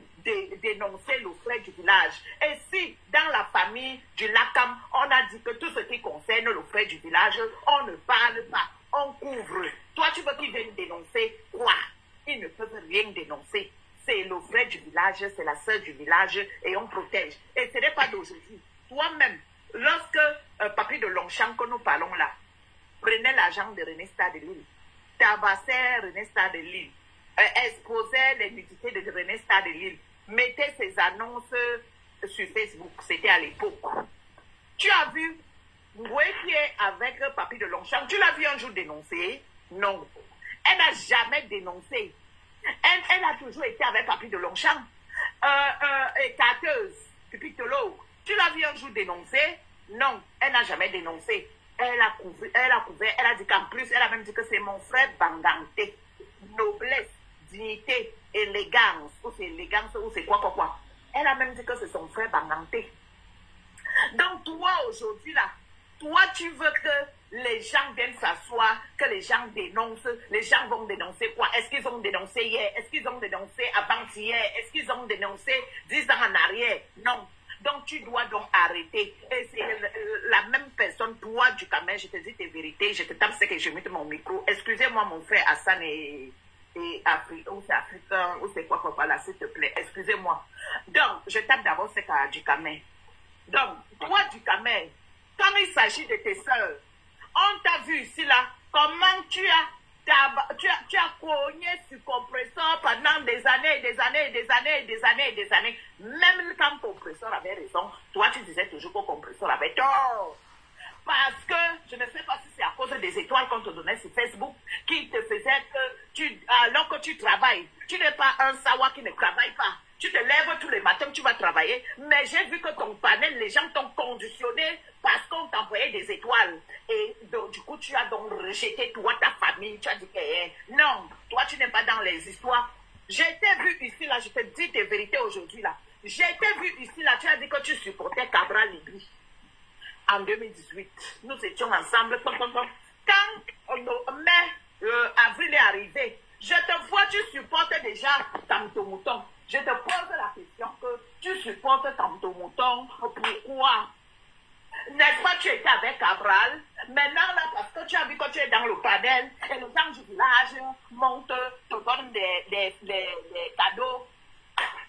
dénoncer le frère du village. Et si, dans la famille du Lakam, on a dit que tout ce qui concerne le frère du village, on ne parle pas, on couvre. Toi, tu veux qu'ils viennent dénoncer quoi? Ils ne peuvent rien dénoncer. C'est le frère du village, c'est la sœur du village, et on protège. Et ce n'est pas d'aujourd'hui. Toi-même, lorsque Papi de Longchamp, que nous parlons là, prenait l'argent de René Stade de Lille, tabassait René Stade de Lille, exposait les nudités de René Stade de Lille, mettait ses annonces sur Facebook, c'était à l'époque. Tu as vu Ngoué qui est avec Papi de Longchamp, tu l'as vu un jour dénoncer? Non. Elle n'a jamais dénoncé. Elle a toujours été avec Papi de Longchamp. Étateuse, pupitologue. Tu l'as vu un jour dénoncer? Non, elle n'a jamais dénoncé. Elle a couvert, elle a dit qu'en plus, elle a même dit que c'est mon frère Banganté. Noblesse, dignité, élégance, ou c'est élégance, ou c'est quoi. Elle a même dit que c'est son frère Banganté. Donc toi, aujourd'hui, là, toi, tu veux que les gens viennent s'assoit, que les gens dénoncent, les gens vont dénoncer quoi? Est-ce qu'ils ont dénoncé hier? Est-ce qu'ils ont dénoncé avant-hier? Est-ce qu'ils ont dénoncé 10 ans en arrière? Non. Donc, tu dois donc arrêter. Et c'est la même personne, toi, du Cameroun, je te dis tes vérités, je te tape ce que je mets mon micro. Excusez-moi, mon frère Hassan et ou c'est africain, ou c'est quoi, là, s'il te plaît. Excusez-moi. Donc, je tape d'abord ce qu'a du Cameroun. Donc, toi, du Cameroun, quand il s'agit de tes soeurs, on t'a vu ici, là, comment tu as cogné sur compresseur pendant des années, des années, des années, des années, des années. Même quand compresseur avait raison, toi, tu disais toujours que compresseur avait tort. Parce que, je ne sais pas si c'est à cause des étoiles qu'on te donnait sur Facebook, qui te faisait que, alors que tu travailles, tu n'es pas un sawa qui ne travaille pas. Tu te lèves tous les matins, tu vas travailler, mais j'ai vu que ton panel, les gens t'ont conditionné parce qu'on t'envoyait des étoiles. Et donc, du coup, tu as donc rejeté toi, ta famille. Tu as dit que non, toi, tu n'es pas dans les histoires. J'ai été vu ici, là, je te dis tes vérités aujourd'hui, là. J'ai été vu ici, là, tu as dit que tu supportais Cabral Libye en 2018. Nous étions ensemble. Quand avril est arrivé, je te vois, tu supportes déjà Tamto Mouton. Je te pose la question que tu supportes Tamto Mouton. Pourquoi? N'est-ce pas, tu étais avec Cabral? Maintenant, là, parce que tu as vu que tu es dans le panel et les gens du village montent, te donnent des cadeaux.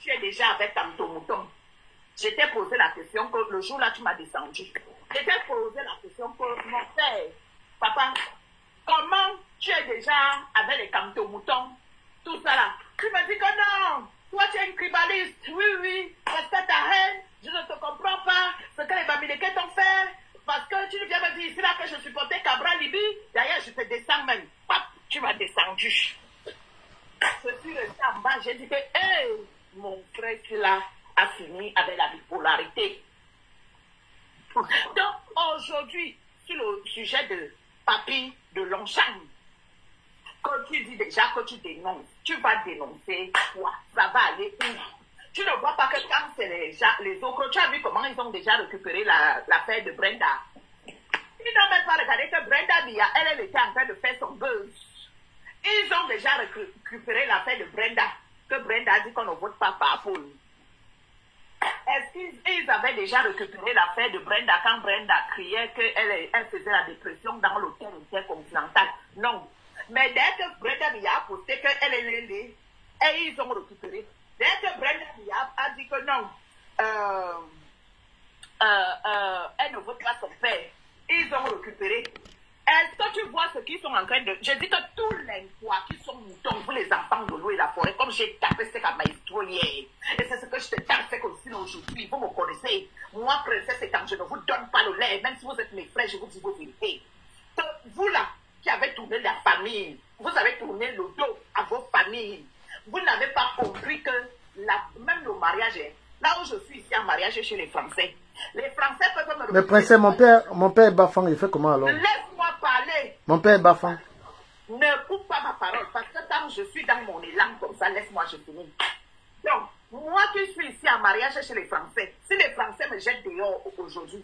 Tu es déjà avec Tamto Mouton. Je t'ai posé la question que le jour là, tu m'as descendu. Je t'ai posé la question que mon père, papa, comment tu es déjà avec les Tamto Moutons? Tout ça là. Tu me dis que non. Toi, tu es une tribaliste. Oui, oui. Parce que ta haine, je ne te comprends pas ce que les Bamileke t'ont fait. Parce que tu viens me dire ici là que je supportais Cabral Libye. D'ailleurs, je te descends même. Pap, tu m'as descendu. Je suis resté en bas. J'ai dit que, hey, mon frère là a fini avec la bipolarité. Donc, aujourd'hui, sur le sujet de Papi de Longchamp, quand tu dis déjà que tu dénonces, tu vas dénoncer quoi? Ça va aller où? Tu ne vois pas que quand c'est les autres, tu as vu comment ils ont déjà récupéré l'affaire de Brenda. Ils n'ont même pas regardé que Brenda, elle était en train de faire son buzz. Ils ont déjà récupéré l'affaire de Brenda, que Brenda a dit qu'on ne vote pas par Paul. Est-ce qu'ils avaient déjà récupéré l'affaire de Brenda quand Brenda criait qu'elle faisait la dépression dans l'hôtel intercontinental? Non. Mais dès que Brenda a posté qu'elle est née, et ils ont récupéré. Dès que Brenda a dit que non, elle ne vote pas son père, ils ont récupéré. Est-ce que tu vois ce qu'ils sont en train de... Je dis que tous les fois qui sont moutons, vous les enfants de l'eau et la forêt, comme j'ai tapé ce qu'à maestro hier, et c'est ce que je te tape, c'est aussi aujourd'hui, vous me connaissez. Moi, princesse, et quand je ne vous donne pas le lait, même si vous êtes mes frères, je vous dis vos vérités. Donc, vous là, qui avez tourné la famille, vous avez tourné le dos à vos familles. Vous n'avez pas compris que même le mariage, là où je suis ici en mariage chez les Français peuvent me... Mais princesse, mon père est bafang, il fait comment alors? Laisse-moi parler. Mon père est bafang. Ne coupe pas ma parole, parce que quand je suis dans mon élan comme ça, laisse-moi, je finis. Donc, moi qui suis ici en mariage chez les Français, si les Français me jettent dehors aujourd'hui,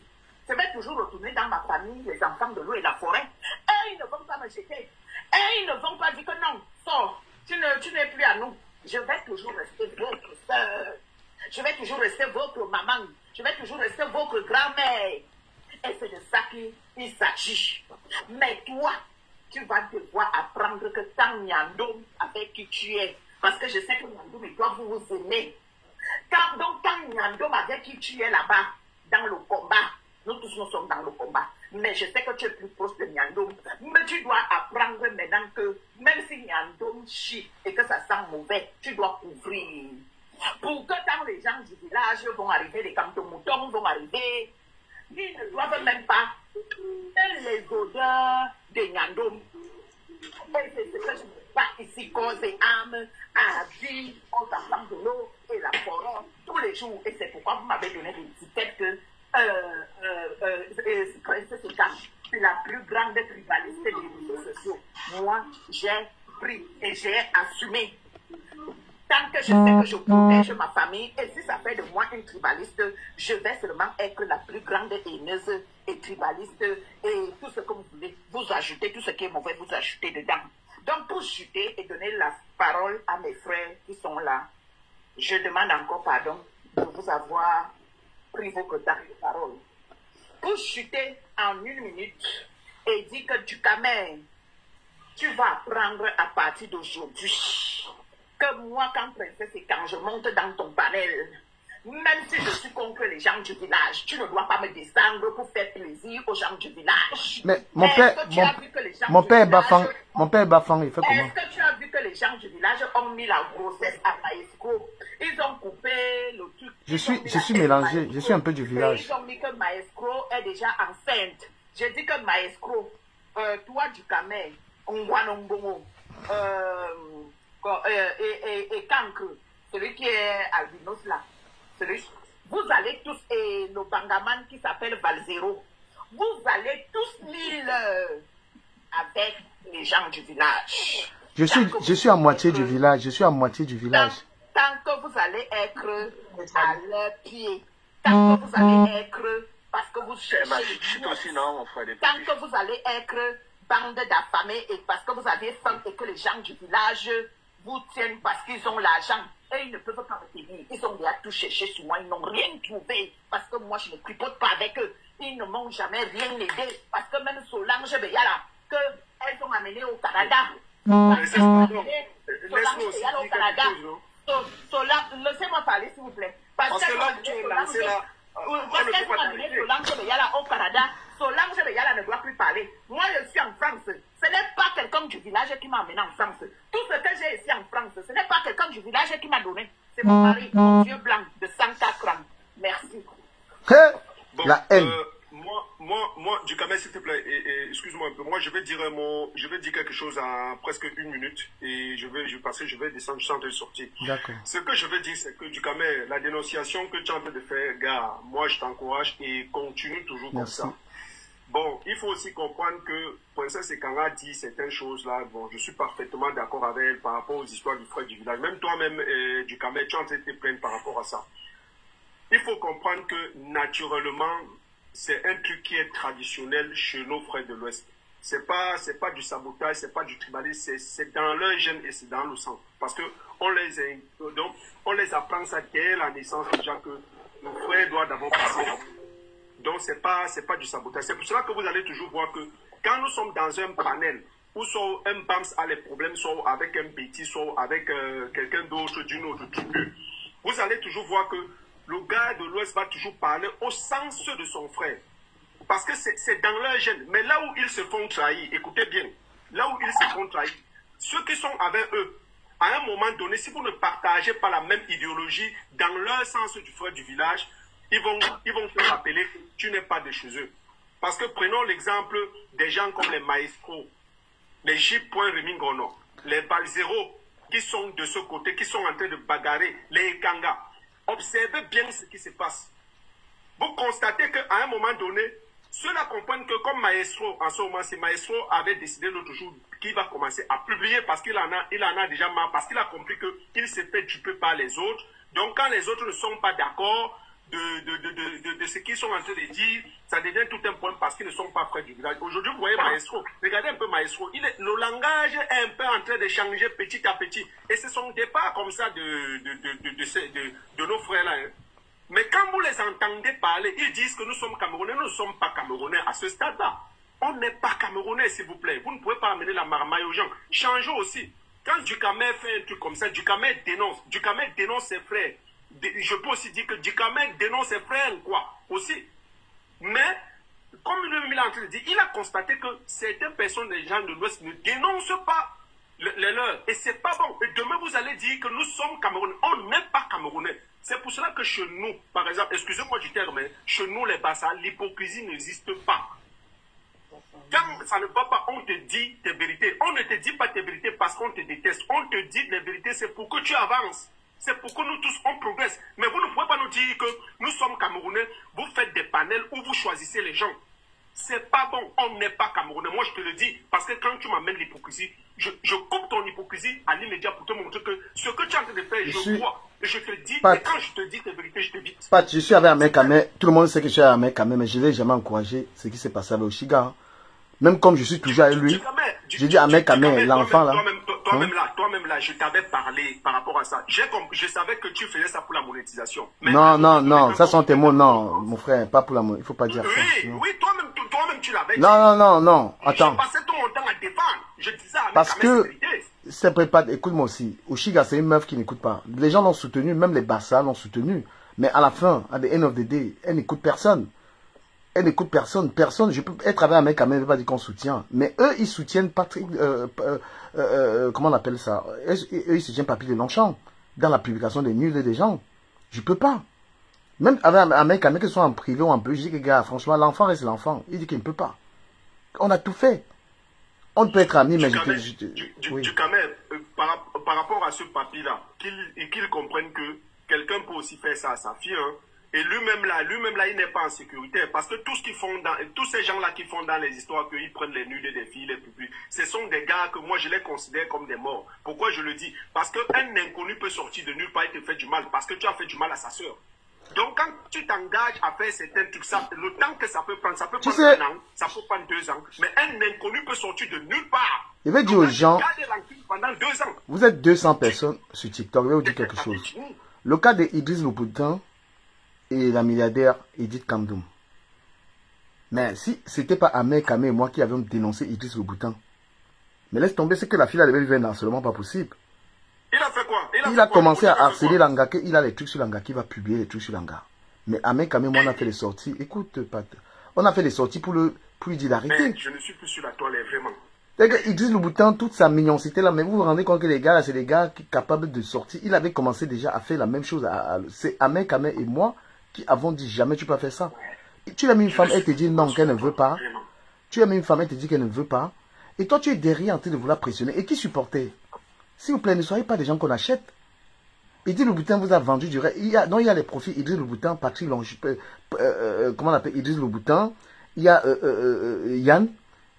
je vais toujours retourner dans ma famille, les enfants de l'eau et la forêt. Et ils ne vont pas me jeter. Et ils ne vont pas dire que non, sors, tu n'es plus à nous. Je vais toujours rester votre soeur. Je vais toujours rester votre maman. Je vais toujours rester votre grand-mère. Et c'est de ça qu'il s'agit. Mais toi, tu vas devoir apprendre que tant Nyandom avec qui tu es, parce que je sais que Nyandom et toi, vous vous aimez. Donc, tant Nyandom avec qui tu es là-bas, dans le combat, nous tous nous sommes dans le combat. Mais je sais que tu es plus proche de Nyandom. Mais tu dois apprendre maintenant que même si Nyandom chie et que ça sent mauvais, tu dois couvrir. Pour que quand les gens du village vont arriver, les Tamto Moutons vont arriver, ils ne doivent même pas les odeurs de Nyandom. Et c'est ce que je ne pas ici, cause et âme, à vie, aux enfants de l'eau et la forêt, tous les jours. Et c'est pourquoi vous m'avez donné l'étiquette que c'est la plus grande tribaliste des réseaux sociaux. Moi, j'ai pris et j'ai assumé. Tant que je sais que je protège ma famille, et si ça fait de moi une tribaliste, je vais seulement être la plus grande haineuse et tribaliste, et tout ce que vous voulez, vous ajoutez, tout ce qui est mauvais, vous ajoutez dedans. Donc, pour chuter et donner la parole à mes frères qui sont là, je demande encore pardon de vous avoir pris vos quotas de parole. Pour chuter en 1 minute et dire que du Camer, tu vas apprendre à partir d'aujourd'hui que moi, quand princesse et quand je monte dans ton panel, même si je suis contre les gens du village, tu ne dois pas me descendre pour faire plaisir aux gens du village. Mais mon père est Bafang, il fait comment? Est-ce que tu as vu que les gens du village ont mis la grossesse à Maestro? Ils ont coupé le truc. Je suis mélangé, je suis un peu du village. Ils ont mis que Maestro est déjà enceinte. J'ai dit que Maestro, toi du Camer, Ongwanongbongo, et Cancre, celui qui est albinos là, vous allez tous, et le bangaman qui s'appelle Valzero, vous allez tous l'île avec les gens du village. Je suis à moitié du village, Tant que vous allez être à leur pied, tant que vous allez être, parce que vous cherchez, tant que vous allez être bande d'affamés et parce que vous avez faim et que les gens du village vous tiennent parce qu'ils ont l'argent et ils ne peuvent pas me tenir. Ils ont déjà tout cherché sur moi, ils n'ont rien trouvé parce que moi je ne tripote pas avec eux. Ils ne m'ont jamais rien aidé parce que même Solange Beyala, qu'elles ont amené au Canada. Laissez-moi parler s'il vous plaît. Parce que là, tu es lancé là. Parce qu'elles ont amené Solange Beyala au Canada. Solange Beyala ne doit plus parler. Moi, je suis en France. Ce n'est pas quelqu'un du village qui m'a amené en France. Tout ce que j'ai ici en France, ce n'est pas quelqu'un du village qui m'a donné. C'est mon mari, mon vieux blanc de 104 ans. Merci. Bon, la haine. Moi, du Camer, s'il te plaît, excuse-moi un peu. Moi, je vais dire quelque chose à presque 1 minute et je vais descendre, je suis en train de sortir. D'accord. Ce que je veux dire, c'est que du Camer, la dénonciation que tu es en train de faire, gars, moi, je t'encourage et continue toujours comme ça. Bon, il faut aussi comprendre que Princesse Ekanga dit certaines choses là. Bon, je suis parfaitement d'accord avec elle par rapport aux histoires du frère du village. Même toi-même, du Camer, tu es en train de te plaindre par rapport à ça. Il faut comprendre que naturellement, c'est un truc qui est traditionnel chez nos frères de l'Ouest. C'est pas du sabotage, c'est pas du tribalisme, c'est dans leur gène et c'est dans le sang. Parce que on les apprend ça dès la naissance déjà que nos frères doivent d'abord passer. Donc c'est pas du sabotage. C'est pour cela que vous allez toujours voir que quand nous sommes dans un panel où soit un BAMS a les problèmes, soit avec un Bétis, soit avec quelqu'un d'autre d'une autre tribu, vous allez toujours voir que le gars de l'Ouest va toujours parler au sens de son frère. Parce que c'est dans leur gène. Mais là où ils se font trahir, écoutez bien, là où ils se font trahir, ceux qui sont avec eux, à un moment donné, si vous ne partagez pas la même idéologie, dans leur sens du frère du village, ils vont te rappeler que tu n'es pas de chez eux. Parce que prenons l'exemple des gens comme les Maestros, les J.Remingono, les Balzero, qui sont de ce côté, qui sont en train de bagarrer, les Ekanga. Observez bien ce qui se passe. Vous constatez qu'à un moment donné, ceux-là comprennent que comme Maestro, en ce moment, si Maestro avait décidé l'autre jour qu'il va commencer à publier parce qu'il en a déjà marre, parce qu'il a compris qu'il s'est fait duper par les autres. Donc quand les autres ne sont pas d'accord de ce qu'ils sont en train de dire, ça devient tout un point parce qu'ils ne sont pas frères du village. Aujourd'hui, vous voyez Maestro, regardez un peu Maestro, le langage est un peu en train de changer petit à petit. Et ce sont des pas comme ça de nos frères là. Hein. Mais quand vous les entendez parler, ils disent que nous sommes Camerounais. Nous ne sommes pas Camerounais à ce stade-là. On n'est pas Camerounais, s'il vous plaît. Vous ne pouvez pas amener la marmaille aux gens. Changeons aussi. Quand Ducamer fait un truc comme ça, Ducamer dénonce ses frères. Je peux aussi dire que Ducamer dénonce ses frères, quoi, aussi. Mais, comme il est en train de dire, il a constaté que certaines personnes, les gens de l'Ouest, ne dénoncent pas les leurs. Et c'est pas bon. Et demain, vous allez dire que nous sommes Camerounais. On n'est pas Camerounais. C'est pour cela que chez nous, par exemple, excusez-moi du terme, mais chez nous, les Bassa, l'hypocrisie n'existe pas. Quand ça ne va pas, on te dit tes vérités. On ne te dit pas tes vérités parce qu'on te déteste. On te dit les vérités, c'est pour que tu avances. C'est pour que nous tous, on progresse. Mais vous ne pouvez pas nous dire que nous sommes Camerounais, vous faites des panels où vous choisissez les gens. c'est pas bon. On n'est pas Camerounais. Moi, je te le dis. Parce que quand tu m'amènes l'hypocrisie, je coupe ton hypocrisie à l'immédiat pour te montrer que ce que tu es en train de faire, je vois. Et je te dis, et quand je te dis tes vérités, je t'évite. Pat, je suis avec Ahmed Kamé. Tout le monde sait que je suis avec Ahmed Kamé, mais je ne l'ai jamais encouragé. Ce qui s'est passé avec Oshiga. Même comme je suis toujours avec lui. J'ai dit Ahmed Kamé, l'enfant là. Toi-même là, je t'avais parlé par rapport à ça. Je savais que tu faisais ça pour la monétisation. Non, ça sont tes mots, non, mon frère, pas pour la monétisation. Il ne faut pas dire ça. Oui, toi-même tu l'avais dit. Non, attends. Je passais tout mon temps à défendre. Je disais à parce que, c'est pas, écoute-moi aussi, Oshiga c'est une meuf qui n'écoute pas. Les gens l'ont soutenue, même les Bassa l'ont soutenue. Mais à la fin, à the end of the day, elle n'écoute personne. Elle n'écoute personne. Je peux être avec un mec, elle ne veut pas dire qu'on soutient. Mais eux, ils soutiennent Patrick, comment on appelle ça? Eux, ils soutiennent Papy de Longchamp dans la publication des news des gens. Je peux pas. Même avec un mec, que ce soit en privé ou en public, je dis que gars, franchement, l'enfant reste l'enfant. Il dit qu'il ne peut pas. On a tout fait. On peut être amis, mais du quand même, par rapport à ce papy-là, qu'il comprenne que quelqu'un peut aussi faire ça à sa fille, hein. Et lui-même là, il n'est pas en sécurité. Parce que tous ces gens-là qui font dans les histoires qu'ils prennent les nudes des filles, les pupilles, ce sont des gars que moi je les considère comme des morts. Pourquoi je le dis? Parce qu'un inconnu peut sortir de nulle part et te faire du mal. Parce que tu as fait du mal à sa soeur. Donc quand tu t'engages à faire certains trucs, le temps que ça peut prendre 1 an, ça peut prendre 2 ans. Mais un inconnu peut sortir de nulle part. Je vais dire aux gens, pendant 2 ans. Vous êtes 200 personnes sur TikTok, je vais vous dire quelque chose. Le cas d'Idriss Louboutin et la milliardaire Edith Kamdoum. Mais si c'était pas Ahmed Kamé et moi qui avions dénoncé Idriss Louboutin, mais laisse tomber, c'est que la fille avait vivre un harcèlement pas possible. Il a fait quoi? Il a commencé à harceler Langaka, il a les trucs sur Langaka, il va publier les trucs sur Langaka. Mais Ahmed Kamé, moi on a fait les sorties, écoute Pat, on a fait les sorties pour lui dire d'arrêter. Je ne suis plus sur la toile, vraiment. Idriss Louboutin, toute sa mignoncité là, mais vous vous rendez compte que les gars, c'est des gars capables de sortir. Il avait commencé déjà à faire la même chose. C'est Ahmed Kamé et moi qui avons dit jamais tu peux faire ça. Tu as mis une femme, elle te dit non, qu'elle ne veut pas. Tu as mis une femme, elle te dit qu'elle ne veut pas. Et toi, tu es derrière en train de vouloir pressionner. Et qui supportait? S'il vous plaît, ne soyez pas des gens qu'on achète. Idriss Louboutin vous a vendu du rêve. Il y a les profils Idriss Louboutin, Patrick Longe, comment on appelle Idriss Louboutin. Il y a Yann.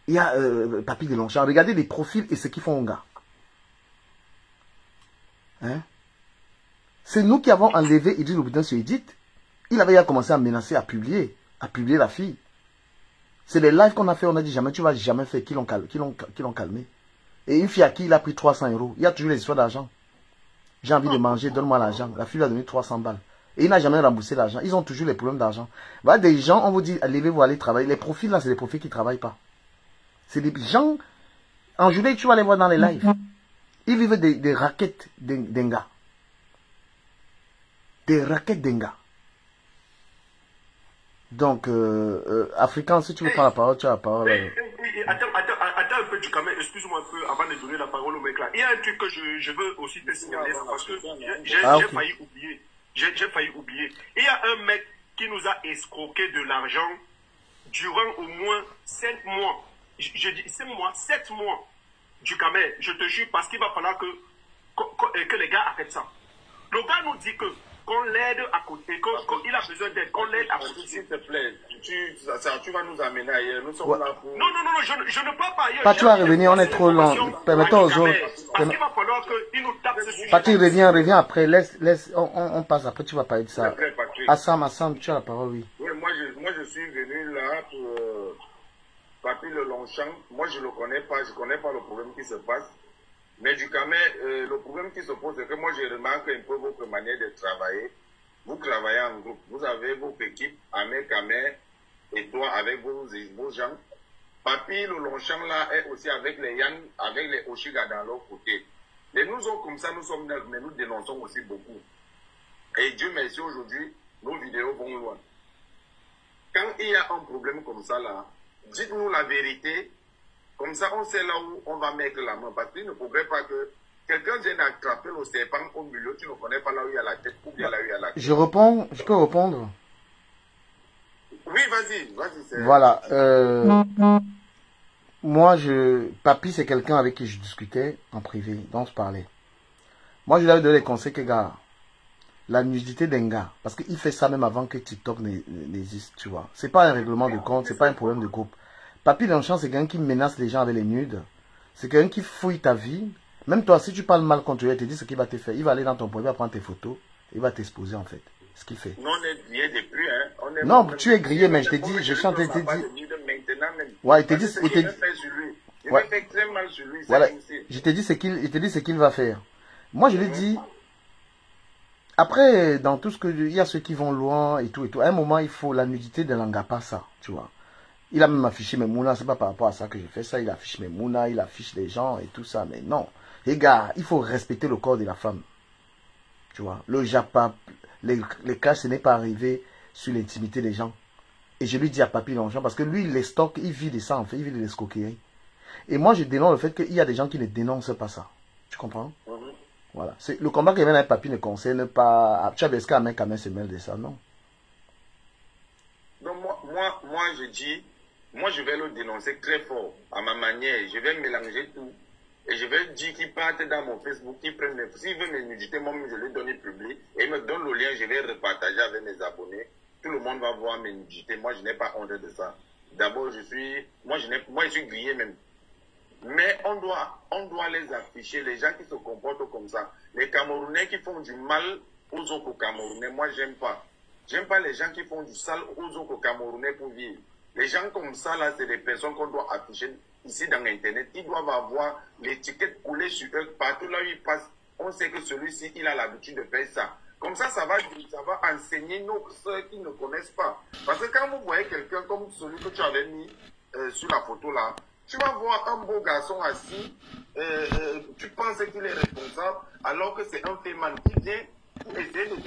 Il y a Papy de Longchamp. Regardez les profils et ce qu'ils font aux gars. Hein? C'est nous qui avons enlevé Idriss Louboutin sur Edith. Il avait déjà commencé à menacer, à publier la fille. C'est les lives qu'on a fait, on a dit jamais, tu vas jamais faire, qui l'ont calmé. Et une fille à qui il a pris 300 €. Il y a toujours les histoires d'argent. J'ai envie de manger, donne-moi l'argent. La fille lui a donné 300 balles. Et il n'a jamais remboursé l'argent. Ils ont toujours les problèmes d'argent. Voilà, des gens, on vous dit, levez-vous, allez travailler. Les profils là, c'est des profils qui ne travaillent pas. C'est des gens, en journée, tu vas les voir dans les lives. Ils vivent des raquettes d'un gars. Des raquettes d'un gars. Donc, Africain, si tu veux prendre la parole, tu as la parole. Attends un peu, excuse-moi un peu avant de donner la parole au mec là. Il y a un truc que je veux aussi te signaler, parce que j'ai failli oublier. J'ai failli oublier. Il y a un mec qui nous a escroqué de l'argent durant au moins 5 mois. Je dis 5 mois, 7 mois du Cameroun. Je te jure, parce qu'il va falloir que les gars arrêtent ça. Le gars nous dit qu'on l'aide à côté, qu'il a besoin d'aide, qu'on l'aide à côté. S'il te plaît, tu vas nous amener ailleurs. Nous sommes là pour... Non, je ne pars pas ailleurs. Pas, tu vas revenir, on est trop long. Permettons aux autres. Parce qu'il va falloir qu'il nous tape ce sujet. Patrick, reviens après. On passe après, tu vas parler de ça. Assam, tu as la parole, oui. Oui, moi je suis venu là pour Papy le Longchamp. Moi je ne le connais pas, je ne connais pas le problème qui se passe. Mais du Cameroun, le problème qui se pose, c'est que moi je remarque un peu votre manière de travailler. Vous travaillez en groupe. Vous avez votre équipe, Ahmed Kamé, et toi avec vos gens. Papy le Longchamp là est aussi avec les Yann, avec les Oshiga dans l'autre côté. Et nous autres comme ça, nous sommes neufs, mais nous dénonçons aussi beaucoup. Et Dieu merci, aujourd'hui, nos vidéos vont loin. Quand il y a un problème comme ça là, dites-nous la vérité. Comme ça, on sait là où on va mettre la main. Parce qu'il ne faudrait pas que quelqu'un vienne attraper le serpent au milieu, tu ne connais pas là où il y a la tête ou bien là où il y a la tête. Je peux répondre? Oui, vas-y. Voilà. Moi, Papy, c'est quelqu'un avec qui je discutais en privé, dont on se parlait. Moi, je lui avais donné les conseils que, gars, la nudité d'un gars. Parce qu'il fait ça même avant que TikTok n'existe, tu vois. C'est pas un règlement de compte, c'est pas un problème de groupe. Papy Longchamp, c'est quelqu'un qui menace les gens avec les nudes. C'est quelqu'un qui fouille ta vie. Même toi, si tu parles mal contre lui, il te dit ce qu'il va te faire. Il va aller dans ton point, il va prendre tes photos, il va t'exposer en fait. Ce qu'il fait. Non, on est grillé depuis, hein. Non, tu es grillé, mais je t'ai dit, je chante, il te dit. Ouais, il te dit. Il te dit. Ouais. Voilà. Je t'ai dit ce qu'il va faire. Moi, je lui dis. Après, dans tout ce que. Il y a ceux qui vont loin et tout et tout. À un moment, il faut la nudité de l'Angapasa, tu vois. Il a même affiché mes mounas, c'est pas par rapport à ça que je fais ça. Il affiche mes mounas, il affiche les gens et tout ça. Mais non. Les gars, il faut respecter le corps de la femme. Tu vois. Le Japap, les cas, ce n'est pas arrivé sur l'intimité des gens. Et je lui dis à Papy Longchamp, parce que lui, les stocks, il vit de ça, en fait, il vit de l'escroquerie. Et moi, je dénonce le fait qu'il y a des gens qui ne dénoncent pas ça. Tu comprends? Voilà. Le combat que mène avec Papy ne concerne pas... Chabeska, mais quand même, se mêle de ça, non? Donc, moi, je dis, moi, je vais le dénoncer très fort, à ma manière. Je vais mélanger tout. Et je vais dire qu'il parte dans mon Facebook, qu'il prenne mes... S'il veut mes nudités, moi, je lui donne le public. Et il me donne le lien, je vais repartager avec mes abonnés. Tout le monde va voir mes nudités. Moi, je n'ai pas honte de ça. D'abord, moi, je suis grillé même. Mais on doit les afficher, les gens qui se comportent comme ça. Les Camerounais qui font du mal aux autres Camerounais, moi, j'aime pas. J'aime pas les gens qui font du sale aux autres Camerounais pour vivre. Les gens comme ça, là, c'est des personnes qu'on doit afficher ici dans Internet. Ils doivent avoir l'étiquette coulée sur eux. Partout là où ils passent, on sait que celui-ci, il a l'habitude de faire ça. Comme ça, ça va enseigner nos soeurs qui ne connaissent pas. Parce que quand vous voyez quelqu'un comme celui que tu avais mis sur la photo là, tu vas voir un beau garçon assis, tu penses qu'il est responsable, alors que c'est un féman qui vient pour essayer de